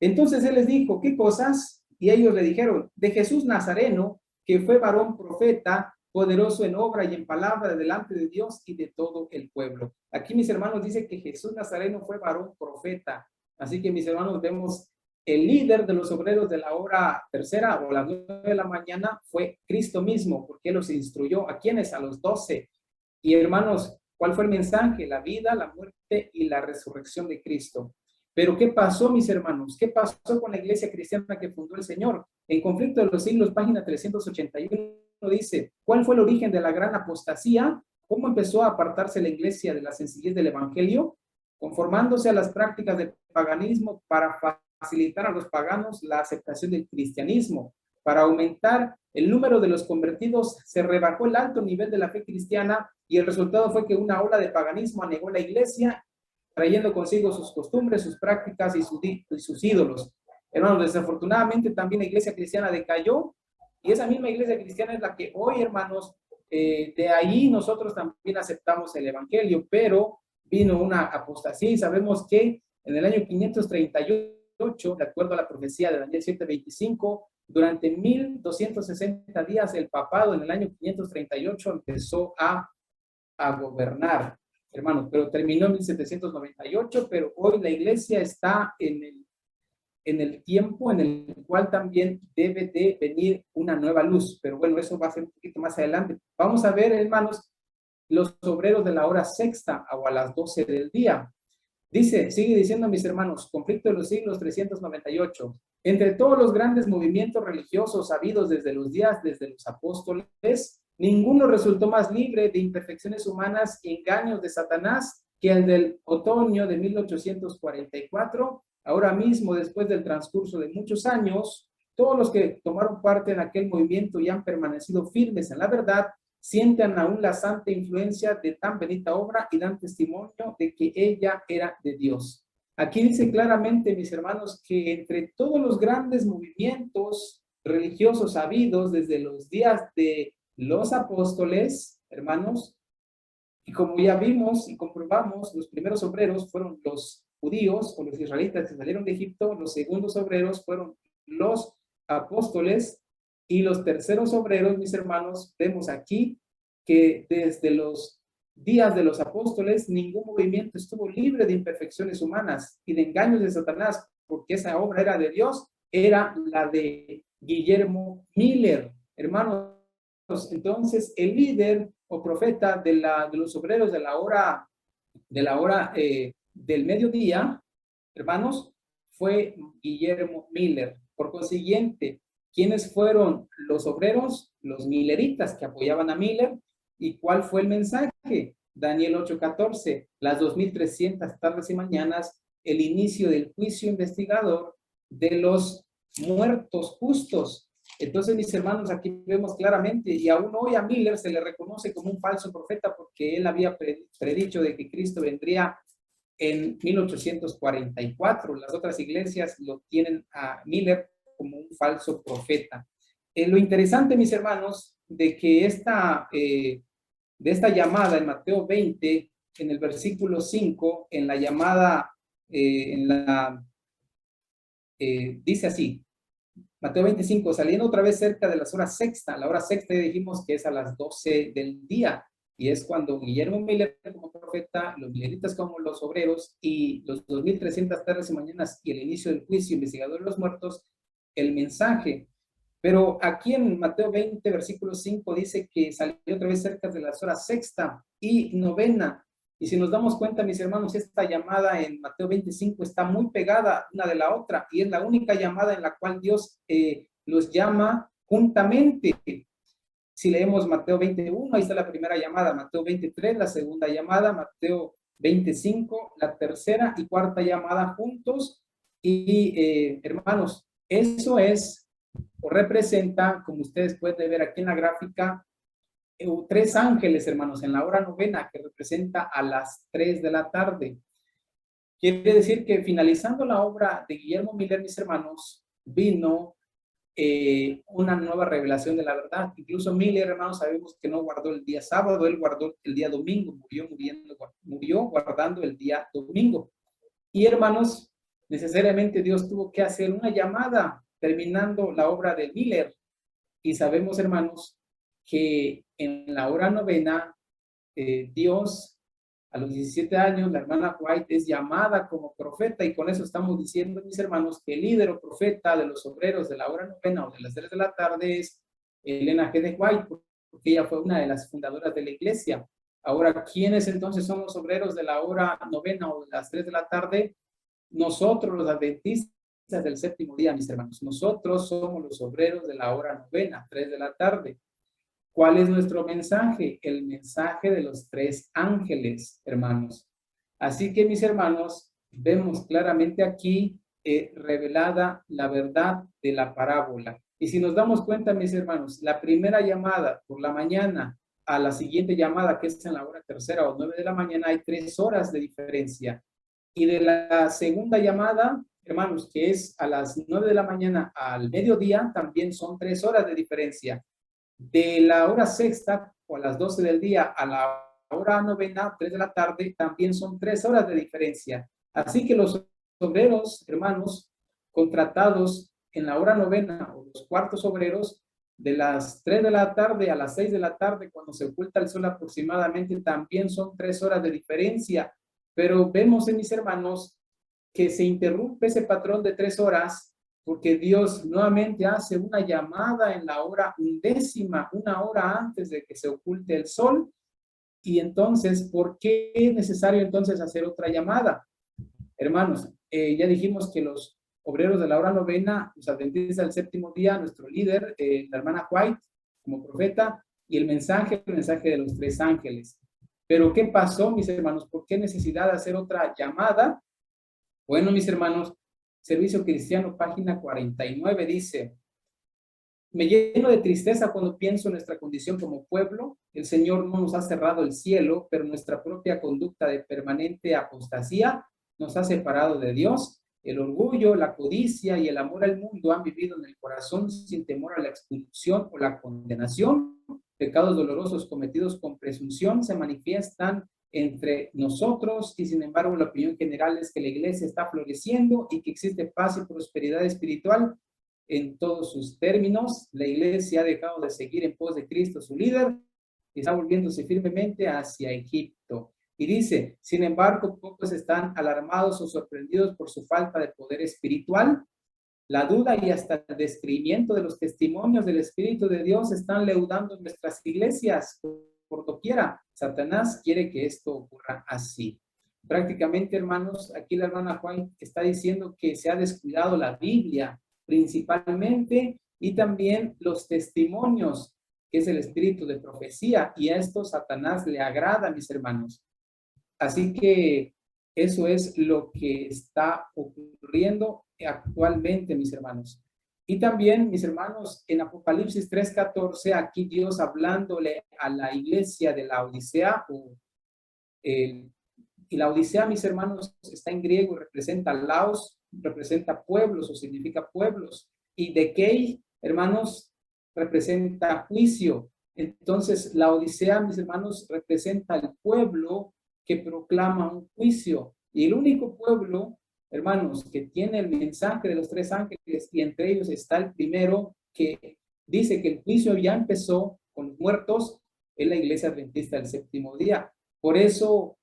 A: entonces él les dijo: ¿qué cosas? Y ellos le dijeron: de Jesús Nazareno, que fue varón profeta, poderoso en obra y en palabra delante de Dios y de todo el pueblo. Aquí, mis hermanos, dice que Jesús Nazareno fue varón profeta. Así que, mis hermanos, vemos el líder de los obreros de la hora tercera o las 9 de la mañana fue Cristo mismo, porque él los instruyó. ¿A quiénes? A los 12. Y hermanos, ¿cuál fue el mensaje? La vida, la muerte y la resurrección de Cristo. Pero ¿qué pasó, mis hermanos? ¿Qué pasó con la iglesia cristiana que fundó el Señor? En Conflicto de los Siglos, página 381, dice: ¿cuál fue el origen de la gran apostasía? ¿Cómo empezó a apartarse la iglesia de la sencillez del evangelio? Conformándose a las prácticas del paganismo para facilitar a los paganos la aceptación del cristianismo. Para aumentar el número de los convertidos, se rebajó el alto nivel de la fe cristiana, y el resultado fue que una ola de paganismo anegó la iglesia, trayendo consigo sus costumbres, sus prácticas y sus ídolos. Hermanos, desafortunadamente también la iglesia cristiana decayó, y esa misma iglesia cristiana es la que hoy, hermanos, de ahí nosotros también aceptamos el evangelio, pero vino una apostasía, y sabemos que en el año 531 18, de acuerdo a la profecía de Daniel 7:25, durante 1260 días el papado en el año 538 empezó a gobernar, hermanos, pero terminó en 1798, pero hoy la iglesia está en el tiempo en el cual también debe de venir una nueva luz, pero bueno, eso va a ser un poquito más adelante. Vamos a ver, hermanos, los obreros de la hora sexta o a las 12 del día. Dice, sigue diciendo, mis hermanos, conflicto de los siglos 398. Entre todos los grandes movimientos religiosos habidos desde los apóstoles, ninguno resultó más libre de imperfecciones humanas y engaños de Satanás que el del otoño de 1844. Ahora mismo, después del transcurso de muchos años, todos los que tomaron parte en aquel movimiento y han permanecido firmes en la verdad, sienten aún la santa influencia de tan bendita obra y dan testimonio de que ella era de Dios. Aquí dice claramente, mis hermanos, que entre todos los grandes movimientos religiosos habidos desde los días de los apóstoles, hermanos, y como ya vimos y comprobamos, los primeros obreros fueron los judíos o los israelitas que salieron de Egipto, los segundos obreros fueron los apóstoles, y los terceros obreros, mis hermanos, vemos aquí que desde los días de los apóstoles ningún movimiento estuvo libre de imperfecciones humanas y de engaños de Satanás, porque esa obra era de Dios, era la de Guillermo Miller, hermanos. Entonces, el líder o profeta de los obreros de la hora del mediodía, hermanos, fue Guillermo Miller. Por consiguiente, ¿quiénes fueron los obreros? Los milleritas que apoyaban a Miller. ¿Y cuál fue el mensaje? Daniel 8:14, las 2300 tardes y mañanas, el inicio del juicio investigador de los muertos justos. Entonces, mis hermanos, aquí vemos claramente, y aún hoy a Miller se le reconoce como un falso profeta porque él había predicho de que Cristo vendría en 1844. Las otras iglesias lo tienen a Miller como un falso profeta. Lo interesante, mis hermanos, de que de esta llamada en Mateo 20, en el versículo 5, en la llamada, dice así, Mateo 25, saliendo otra vez cerca de las horas sexta. La hora sexta dijimos que es a las 12 del día, y es cuando Guillermo Miller como profeta, los milleritas como los obreros, y los 2300 tardes y mañanas, y el inicio del juicio investigador de los muertos, el mensaje. Pero aquí en Mateo 20, versículo 5, dice que salió otra vez cerca de las horas sexta y novena. Y si nos damos cuenta, mis hermanos, esta llamada en Mateo 25 está muy pegada una de la otra, y es la única llamada en la cual Dios los llama juntamente. Si leemos Mateo 21, ahí está la primera llamada, Mateo 23, la segunda llamada, Mateo 25, la tercera y cuarta llamada juntos. Y hermanos, eso es o representa, como ustedes pueden ver aquí en la gráfica, 3 ángeles, hermanos, en la hora novena, que representa a las 3 de la tarde. Quiere decir que finalizando la obra de Guillermo Miller, mis hermanos, vino una nueva revelación de la verdad. Incluso Miller, hermanos, sabemos que no guardó el día sábado, él guardó el día domingo, murió guardando el día domingo. Y hermanos, necesariamente Dios tuvo que hacer una llamada terminando la obra de Miller. Y sabemos, hermanos, que en la hora novena, Dios, a los 17 años, la hermana White es llamada como profeta, y con eso estamos diciendo, mis hermanos, que el líder o profeta de los obreros de la hora novena o de las 3 de la tarde es Elena G. de White, porque ella fue una de las fundadoras de la iglesia. Ahora, ¿quiénes entonces son los obreros de la hora novena o de las 3 de la tarde? Nosotros, los adventistas del séptimo día, mis hermanos. Nosotros somos los obreros de la hora novena, 3 de la tarde. ¿Cuál es nuestro mensaje? El mensaje de los 3 ángeles, hermanos. Así que, mis hermanos, vemos claramente aquí revelada la verdad de la parábola. Y si nos damos cuenta, mis hermanos, la primera llamada por la mañana a la siguiente llamada, que es en la hora tercera o 9 de la mañana, hay 3 horas de diferencia. Y de la segunda llamada, hermanos, que es a las 9 de la mañana al mediodía, también son 3 horas de diferencia. De la hora sexta o a las 12 del día a la hora novena, 3 de la tarde, también son 3 horas de diferencia. Así que los obreros, hermanos, contratados en la hora novena o los cuartos obreros de las 3 de la tarde a las 6 de la tarde, cuando se oculta el sol aproximadamente, también son 3 horas de diferencia. Pero vemos en mis hermanos que se interrumpe ese patrón de 3 horas porque Dios nuevamente hace una llamada en la hora 1/10, una hora antes de que se oculte el sol. Y entonces, ¿por qué es necesario entonces hacer otra llamada? Hermanos, ya dijimos que los obreros de la hora novena, los adventistas del séptimo día, nuestro líder, la hermana White, como profeta, y el mensaje de los 3 ángeles. Pero, ¿qué pasó, mis hermanos? ¿Por qué necesidad de hacer otra llamada? Bueno, mis hermanos, Servicio Cristiano, página 49, dice: me lleno de tristeza cuando pienso en nuestra condición como pueblo. El Señor no nos ha cerrado el cielo, pero nuestra propia conducta de permanente apostasía nos ha separado de Dios. El orgullo, la codicia y el amor al mundo han vivido en el corazón sin temor a la expulsión o la condenación. Pecados dolorosos cometidos con presunción se manifiestan entre nosotros y sin embargo la opinión general es que la iglesia está floreciendo y que existe paz y prosperidad espiritual en todos sus términos. La iglesia ha dejado de seguir en pos de Cristo, su líder, y está volviéndose firmemente hacia Egipto. Y dice, sin embargo, pocos están alarmados o sorprendidos por su falta de poder espiritual. La duda y hasta el descreimiento de los testimonios del Espíritu de Dios están leudando en nuestras iglesias por doquiera. Satanás quiere que esto ocurra así. Prácticamente, hermanos, aquí la hermana Juan está diciendo que se ha descuidado la Biblia, principalmente, y también los testimonios, que es el espíritu de profecía, y a esto Satanás le agrada, mis hermanos. Así que eso es lo que está ocurriendo actualmente, mis hermanos. Y también, mis hermanos, en Apocalipsis 3:14, aquí Dios hablándole a la iglesia de la Odisea, y la Odisea, mis hermanos, está en griego, representa Laos, representa pueblos o significa pueblos. Y Dekei, hermanos, representa juicio. Entonces, la Odisea, mis hermanos, representa el pueblo que proclama un juicio. Y el único pueblo, hermanos, que tiene el mensaje de los 3 ángeles, y entre ellos está el primero que dice que el juicio ya empezó con los muertos, es la iglesia adventista del séptimo día. Por eso,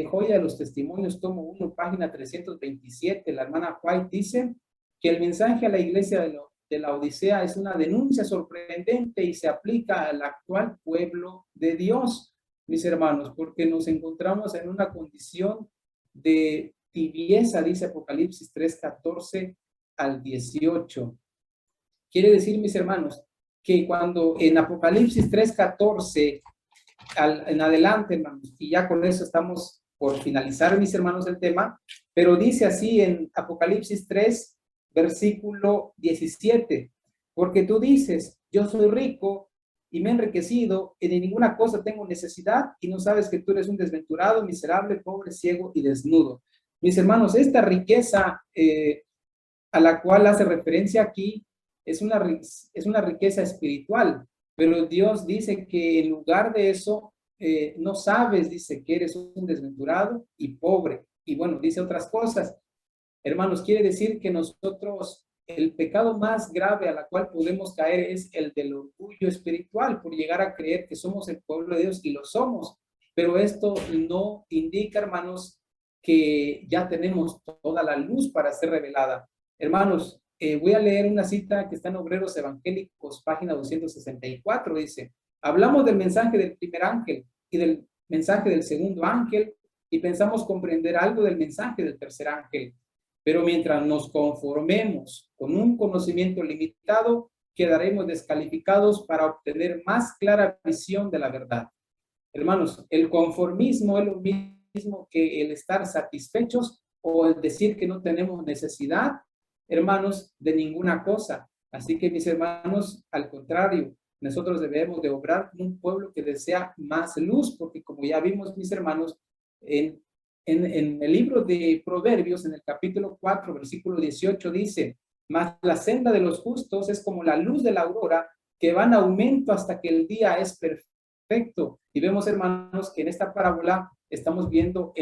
A: Joya de los Testimonios, tomo 1, página 327, la hermana White dice que el mensaje a la iglesia de la Odisea es una denuncia sorprendente y se aplica al actual pueblo de Dios, mis hermanos, porque nos encontramos en una condición de tibieza, dice Apocalipsis 3:14 al 18. Quiere decir, mis hermanos, que cuando en Apocalipsis 3:14 en adelante, hermanos, y ya con eso estamos por finalizar, mis hermanos, el tema, pero dice así en Apocalipsis 3, versículo 17, porque tú dices, yo soy rico y me he enriquecido y de ninguna cosa tengo necesidad y no sabes que tú eres un desventurado, miserable, pobre, ciego y desnudo. Mis hermanos, esta riqueza a la cual hace referencia aquí es una riqueza espiritual. Pero Dios dice que en lugar de eso, no sabes, dice que eres un desventurado y pobre. Y bueno, dice otras cosas. Hermanos, quiere decir que nosotros, el pecado más grave a la cual podemos caer es el del orgullo espiritual, por llegar a creer que somos el pueblo de Dios, y lo somos. Pero esto no indica, hermanos, que ya tenemos toda la luz para ser revelada. Hermanos, voy a leer una cita que está en Obreros Evangélicos, página 264, dice, hablamos del mensaje del primer ángel y del mensaje del segundo ángel y pensamos comprender algo del mensaje del tercer ángel, pero mientras nos conformemos con un conocimiento limitado, quedaremos descalificados para obtener más clara visión de la verdad. Hermanos, el conformismo es lo mismo que el estar satisfechos o el decir que no tenemos necesidad, hermanos, de ninguna cosa. Así que, mis hermanos, al contrario, nosotros debemos de obrar en un pueblo que desea más luz, porque como ya vimos, mis hermanos, en el libro de Proverbios, en el capítulo 4, versículo 18, dice, mas la senda de los justos es como la luz de la aurora, que va en aumento hasta que el día es perfecto perfecto. Y vemos, hermanos, que en esta parábola estamos viendo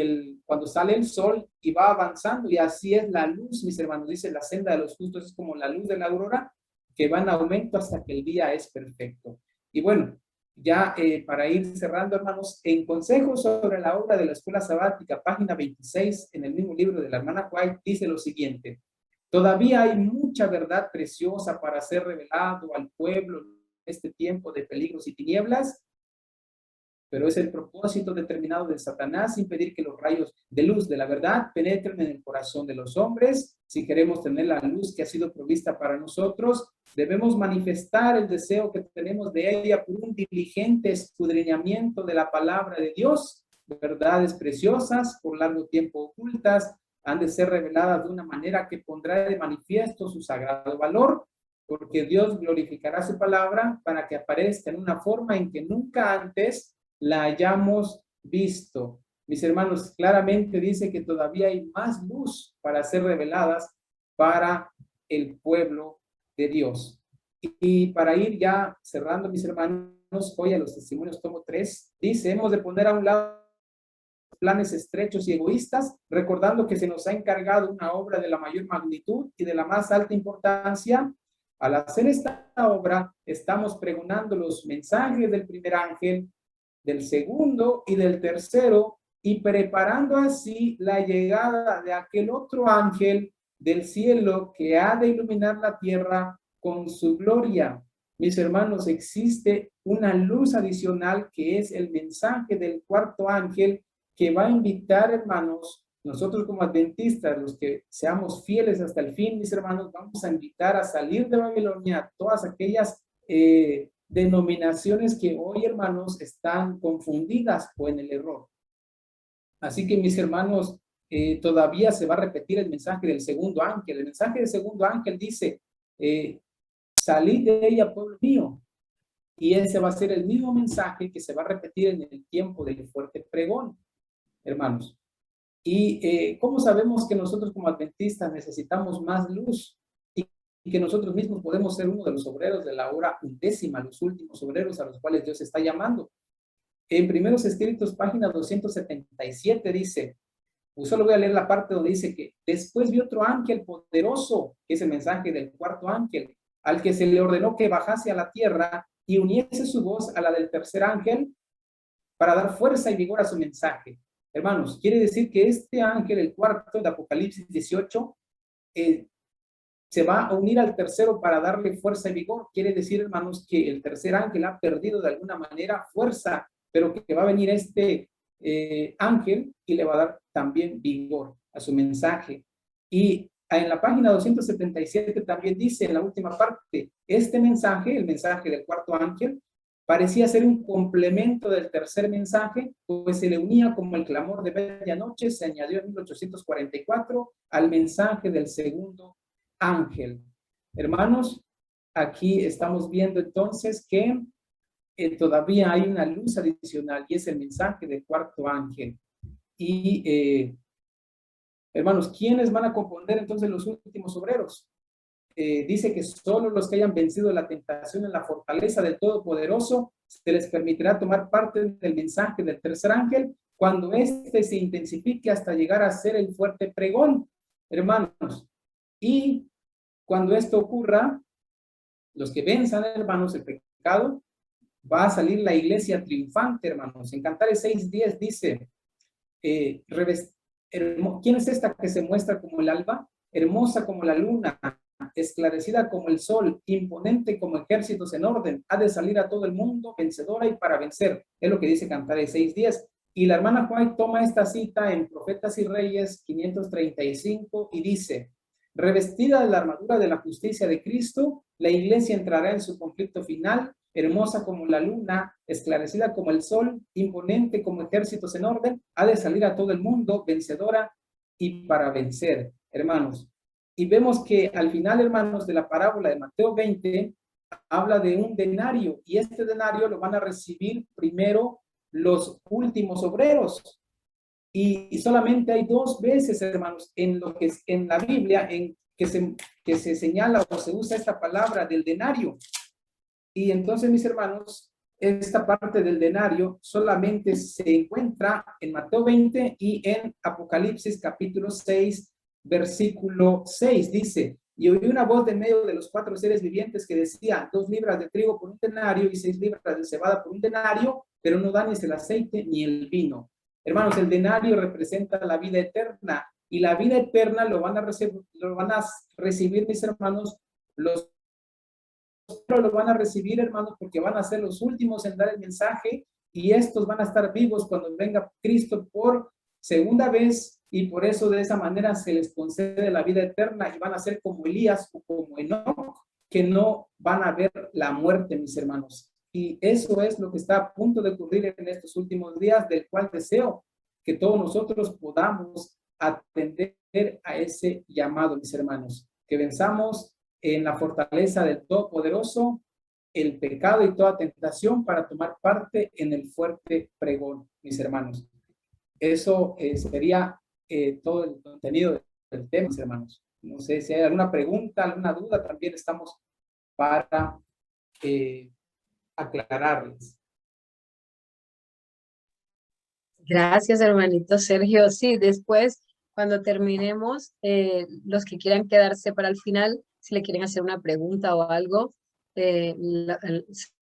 A: cuando sale el sol y va avanzando, y así es la luz, mis hermanos. Dice, la senda de los justos es como la luz de la aurora, que va en aumento hasta que el día es perfecto. Y bueno, ya para ir cerrando, hermanos, en consejos sobre la obra de la escuela sabática, página 26, en el mismo libro de la hermana White, dice lo siguiente: todavía hay mucha verdad preciosa para ser revelado al pueblo en este tiempo de peligros y tinieblas, pero es el propósito determinado de Satanás impedir que los rayos de luz de la verdad penetren en el corazón de los hombres. Si queremos tener la luz que ha sido provista para nosotros, debemos manifestar el deseo que tenemos de ella por un diligente escudriñamiento de la palabra de Dios. Verdades preciosas, por largo tiempo ocultas, han de ser reveladas de una manera que pondrá de manifiesto su sagrado valor, porque Dios glorificará su palabra para que aparezca en una forma en que nunca antes la hayamos visto. Mis hermanos, claramente dice que todavía hay más luz para ser reveladas para el pueblo de Dios. Y para ir ya cerrando, mis hermanos, hoy a los testimonios tomo 3, dice, hemos de poner a un lado planes estrechos y egoístas, recordando que se nos ha encargado una obra de la mayor magnitud y de la más alta importancia. Al hacer esta obra, estamos pregonando los mensajes del primer ángel, del segundo y del tercero, y preparando así la llegada de aquel otro ángel del cielo que ha de iluminar la tierra con su gloria. Mis hermanos, existe una luz adicional que es el mensaje del cuarto ángel, que va a invitar, hermanos, nosotros como adventistas, los que seamos fieles hasta el fin, mis hermanos, vamos a invitar a salir de Babilonia todas aquellas denominaciones que hoy, hermanos, están confundidas o en el error. Así que, mis hermanos, todavía se va a repetir el mensaje del segundo ángel. El mensaje del segundo ángel dice, salid de ella, pueblo mío. Y ese va a ser el mismo mensaje que se va a repetir en el tiempo del fuerte pregón, hermanos. Y ¿cómo sabemos que nosotros como adventistas necesitamos más luz? Y que nosotros mismos podemos ser uno de los obreros de la hora undécima, los últimos obreros a los cuales Dios está llamando. En Primeros Escritos, página 277, dice, pues solo voy a leer la parte donde dice que después vi otro ángel poderoso, que es el mensaje del cuarto ángel, al que se le ordenó que bajase a la tierra y uniese su voz a la del tercer ángel para dar fuerza y vigor a su mensaje. Hermanos, quiere decir que este ángel, el cuarto de Apocalipsis 18, se va a unir al tercero para darle fuerza y vigor. Quiere decir, hermanos, que el tercer ángel ha perdido de alguna manera fuerza, pero que va a venir este ángel y le va a dar también vigor a su mensaje. Y en la página 277 también dice, en la última parte, este mensaje, el mensaje del cuarto ángel, parecía ser un complemento del tercer mensaje, pues se le unía como el clamor de medianoche, se añadió en 1844 al mensaje del segundo ángel. Hermanos, aquí estamos viendo entonces que todavía hay una luz adicional y es el mensaje del cuarto ángel. Y hermanos, ¿quiénes van a componer entonces los últimos obreros? Dice que solo los que hayan vencido la tentación en la fortaleza del Todopoderoso se les permitirá tomar parte del mensaje del tercer ángel cuando éste se intensifique hasta llegar a ser el fuerte pregón, hermanos. Y cuando esto ocurra, los que venzan, hermanos, el pecado, va a salir la iglesia triunfante, hermanos. En Cantares 6:10 dice, ¿quién es esta que se muestra como el alba? Hermosa como la luna, esclarecida como el sol, imponente como ejércitos en orden, ha de salir a todo el mundo, vencedora y para vencer. Es lo que dice Cantares 6:10. Y la hermana White toma esta cita en Profetas y Reyes 535 y dice, revestida de la armadura de la justicia de Cristo, la iglesia entrará en su conflicto final, hermosa como la luna, esclarecida como el sol, imponente como ejércitos en orden, ha de salir a todo el mundo, vencedora y para vencer, hermanos. Y vemos que al final, hermanos, de la parábola de Mateo 20, habla de un denario, y este denario lo van a recibir primero los últimos obreros. Y solamente hay 2 veces, hermanos, en lo que es en la Biblia, en que se señala o se usa esta palabra del denario. Y entonces, mis hermanos, esta parte del denario solamente se encuentra en Mateo 20 y en Apocalipsis capítulo 6, versículo 6. Dice, y oí una voz de en medio de los 4 seres vivientes que decía, 2 libras de trigo por un denario y 6 libras de cebada por un denario, pero no dañes el aceite ni el vino. Hermanos, el denario representa la vida eterna y la vida eterna lo van a recibir mis hermanos, lo van a recibir, hermanos, porque van a ser los últimos en dar el mensaje y estos van a estar vivos cuando venga Cristo por segunda vez y por eso de esa manera se les concede la vida eterna y van a ser como Elías o como Enoc, que no van a ver la muerte, mis hermanos. Y eso es lo que está a punto de ocurrir en estos últimos días, del cual deseo que todos nosotros podamos atender a ese llamado, mis hermanos, que venzamos en la fortaleza del Todopoderoso el pecado y toda tentación para tomar parte en el fuerte pregón, mis hermanos. Eso sería todo el contenido del tema, mis hermanos. No sé si hay alguna pregunta, alguna duda, también estamos para aclararles.
E: Gracias, hermanito Sergio. Sí, después, cuando terminemos, los que quieran quedarse para el final, si le quieren hacer una pregunta o algo, se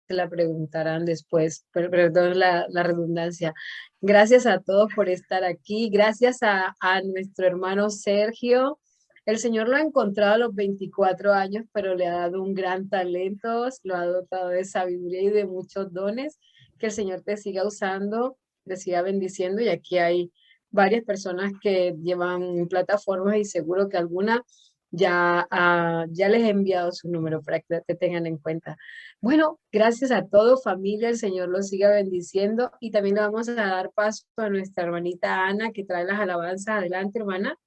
E: la preguntarán después. Perdón la redundancia. Gracias a todos por estar aquí. Gracias a nuestro hermano Sergio. El Señor lo ha encontrado a los 24 años, pero le ha dado un gran talento, lo ha dotado de sabiduría y de muchos dones. Que el Señor te siga usando, te siga bendiciendo, y aquí hay varias personas que llevan plataformas y seguro que alguna ya les he enviado su número para que te tengan en cuenta. Bueno, gracias a todos, familia, el Señor los siga bendiciendo y también le vamos a dar paso a nuestra hermanita Ana que trae las alabanzas. Adelante, hermana.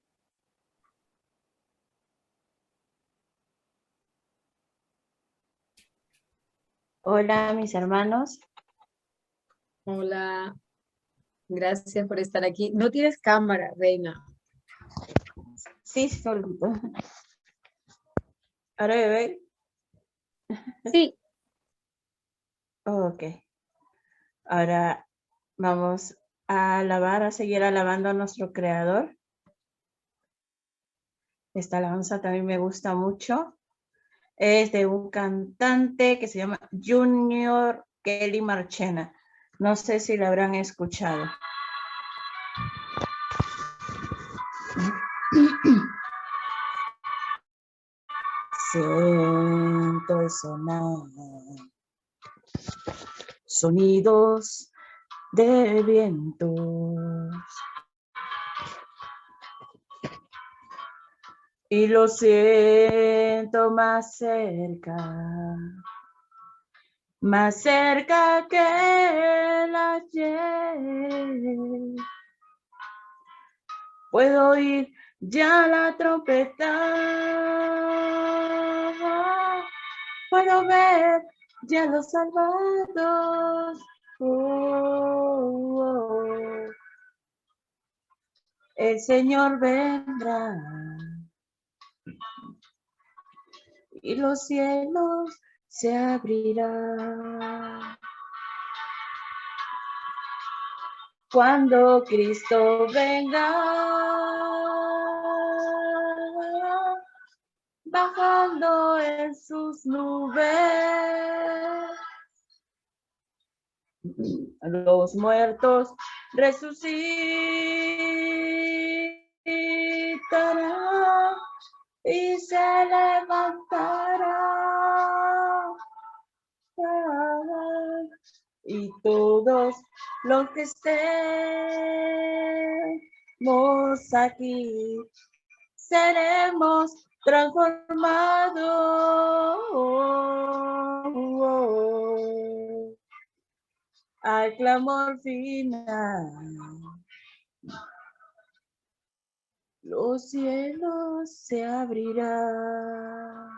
B: Hola, mis hermanos.
E: Hola, gracias por estar aquí. No tienes cámara, reina.
B: Sí, solito. ¿Ahora me ven?
E: Sí.
B: Ok. Ahora vamos a alabar, a seguir alabando a nuestro Creador. Esta alabanza también me gusta mucho. Es de un cantante que se llama Junior Kelly Marchena. No sé si lo habrán escuchado. Siento el sonar, sonidos de vientos, y lo siento más cerca que el ayer. Puedo oír ya la trompeta, puedo ver ya los salvados. El Señor vendrá y los cielos se abrirán. Cuando Cristo venga, bajando en sus nubes, los muertos resucitarán y se levantarán. Y todos los que estemos aquí seremos transformados al clamor final. Los cielos se abrirán.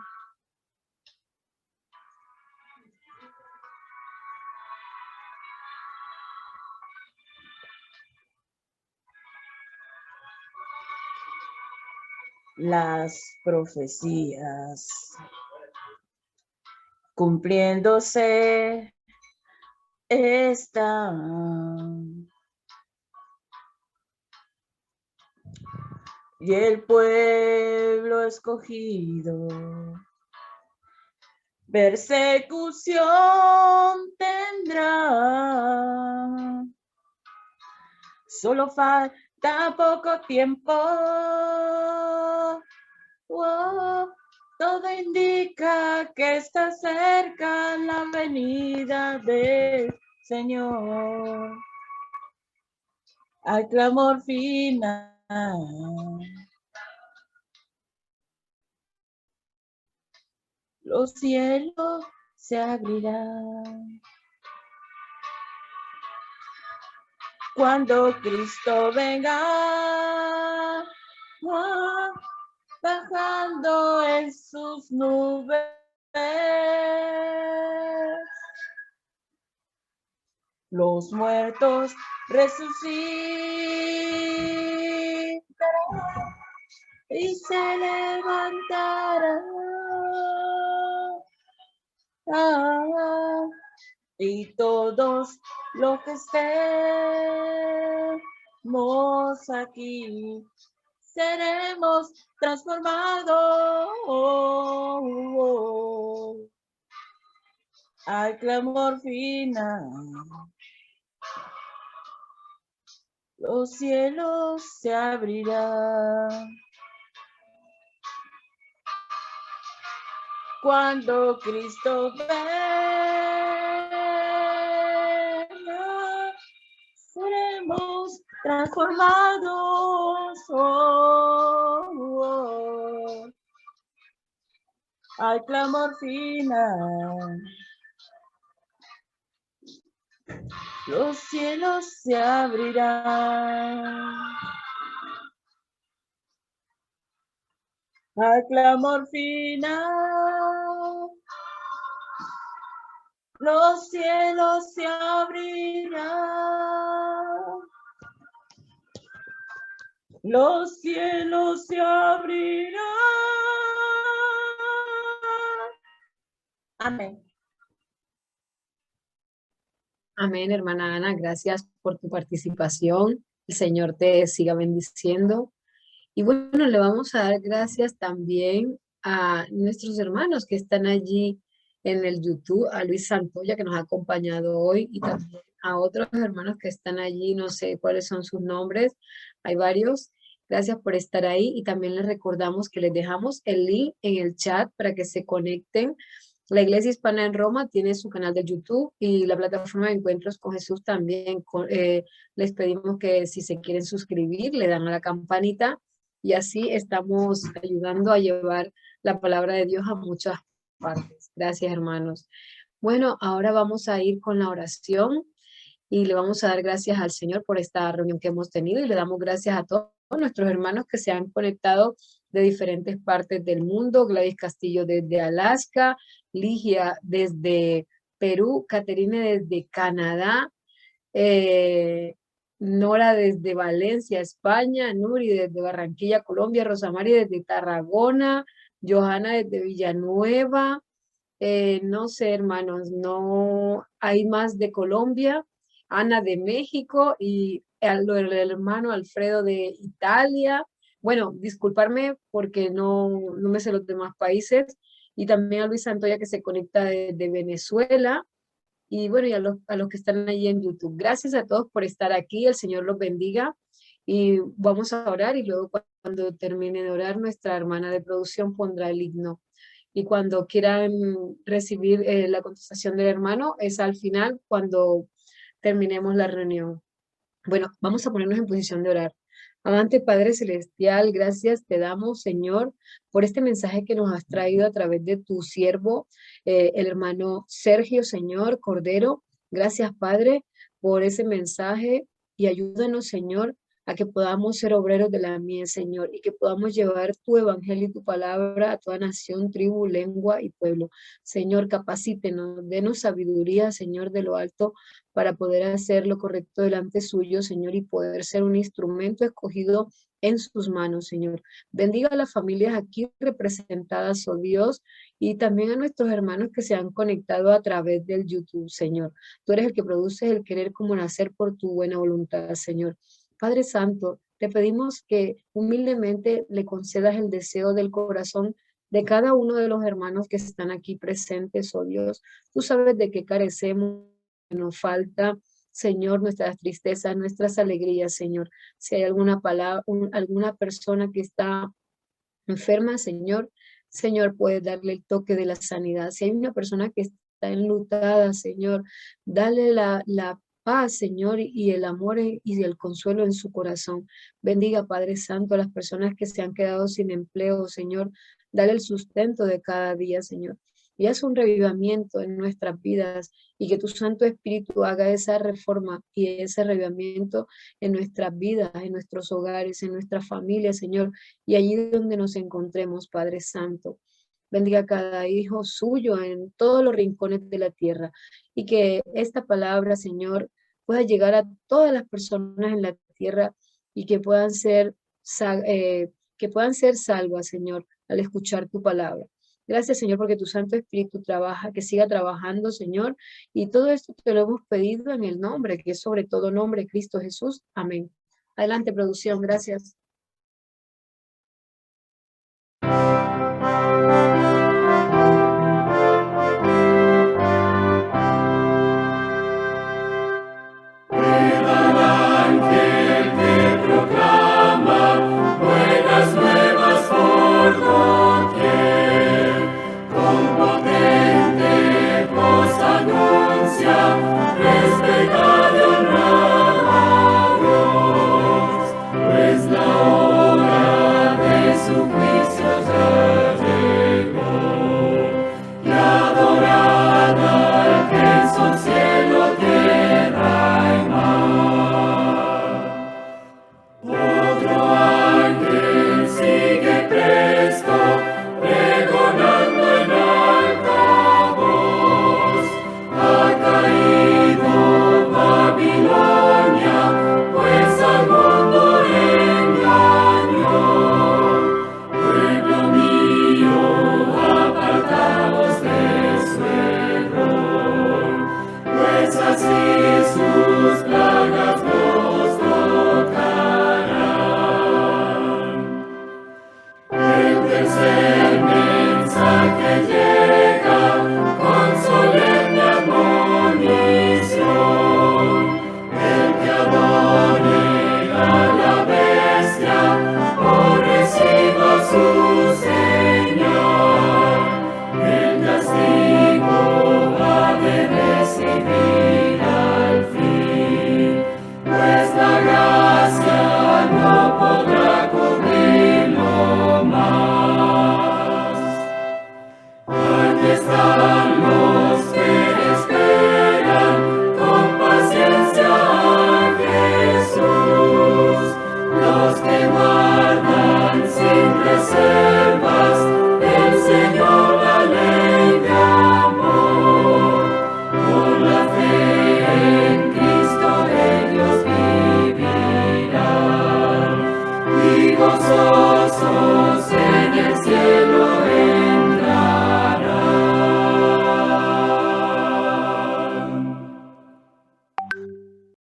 B: Las profecías cumpliéndose está. Y el pueblo escogido persecución tendrá. Solo falta poco tiempo. Oh, todo indica que está cerca la venida del Señor. Al clamor final. Los cielos se abrirán. Cuando Cristo venga, bajando en sus nubes, los muertos resucitarán y se levantarán. Y todos los que estemos aquí seremos transformados al clamor final. Los cielos se abrirán. Cuando Cristo venga, seremos transformados al clamor final. Los cielos se abrirán al clamor final. Los cielos se abrirán. Los cielos se abrirán. Amén.
E: Amén, hermana Ana. Gracias por tu participación. El Señor te siga bendiciendo. Y bueno, le vamos a dar gracias también a nuestros hermanos que están allí en el YouTube, a Luis Santoya que nos ha acompañado hoy y también a otros hermanos que están allí, no sé cuáles son sus nombres, hay varios. Gracias por estar ahí y también les recordamos que les dejamos el link en el chat para que se conecten. La Iglesia Hispana en Roma tiene su canal de YouTube y la plataforma de Encuentros con Jesús también. Les pedimos que si se quieren suscribir, le dan a la campanita y así estamos ayudando a llevar la palabra de Dios a muchas partes. Gracias, hermanos. Bueno, ahora vamos a ir con la oración y le vamos a dar gracias al Señor por esta reunión que hemos tenido y le damos gracias a todos nuestros hermanos que se han conectado de diferentes partes del mundo. Gladys Castillo desde Alaska, Ligia desde Perú, Caterine desde Canadá, Nora desde Valencia, España, Nuri desde Barranquilla, Colombia, Rosamari desde Tarragona, Johanna desde Villanueva, no sé, hermanos, no hay más de Colombia, Ana de México y el hermano Alfredo de Italia. Bueno, disculparme porque no me sé los demás países. Y también a Luis Santoya que se conecta de Venezuela. Y bueno, y a los que están allí en YouTube. Gracias a todos por estar aquí. El Señor los bendiga. Y vamos a orar y luego cuando termine de orar, nuestra hermana de producción pondrá el himno. Y cuando quieran recibir la contestación del hermano, es al final cuando terminemos la reunión. Bueno, vamos a ponernos en posición de orar. Amante Padre Celestial, gracias te damos, Señor, por este mensaje que nos has traído a través de tu siervo, el hermano Sergio, Señor, Cordero. Gracias, Padre, por ese mensaje y ayúdanos, Señor, a que podamos ser obreros de la mies, Señor, y que podamos llevar tu evangelio y tu palabra a toda nación, tribu, lengua y pueblo. Señor, capacítenos, denos sabiduría, Señor, de lo alto, para poder hacer lo correcto delante suyo, Señor, y poder ser un instrumento escogido en sus manos, Señor. Bendiga a las familias aquí representadas, oh Dios, y también a nuestros hermanos que se han conectado a través del YouTube, Señor. Tú eres el que produces el querer como nacer por tu buena voluntad, Señor. Padre Santo, te pedimos que humildemente le concedas el deseo del corazón de cada uno de los hermanos que están aquí presentes, oh Dios. Tú sabes de qué carecemos, que nos falta, Señor, nuestras tristezas, nuestras alegrías, Señor. Si hay alguna palabra, alguna persona que está enferma, Señor, Señor, puedes darle el toque de la sanidad. Si hay una persona que está enlutada, Señor, dale la paz, Señor, y el amor y el consuelo en su corazón. Bendiga, Padre Santo, a las personas que se han quedado sin empleo, Señor. Dale el sustento de cada día, Señor. Y haz un revivamiento en nuestras vidas y que tu Santo Espíritu haga esa reforma y ese revivamiento en nuestras vidas, en nuestros hogares, en nuestras familias, Señor, y allí donde nos encontremos, Padre Santo. Bendiga a cada hijo suyo en todos los rincones de la tierra y que esta palabra, Señor, pueda llegar a todas las personas en la tierra y que que puedan ser salvas, Señor, al escuchar tu palabra. Gracias, Señor, porque tu Santo Espíritu trabaja, que siga trabajando, Señor, y todo esto te lo hemos pedido en el nombre, que es sobre todo nombre, Cristo Jesús. Amén. Adelante, producción. Gracias.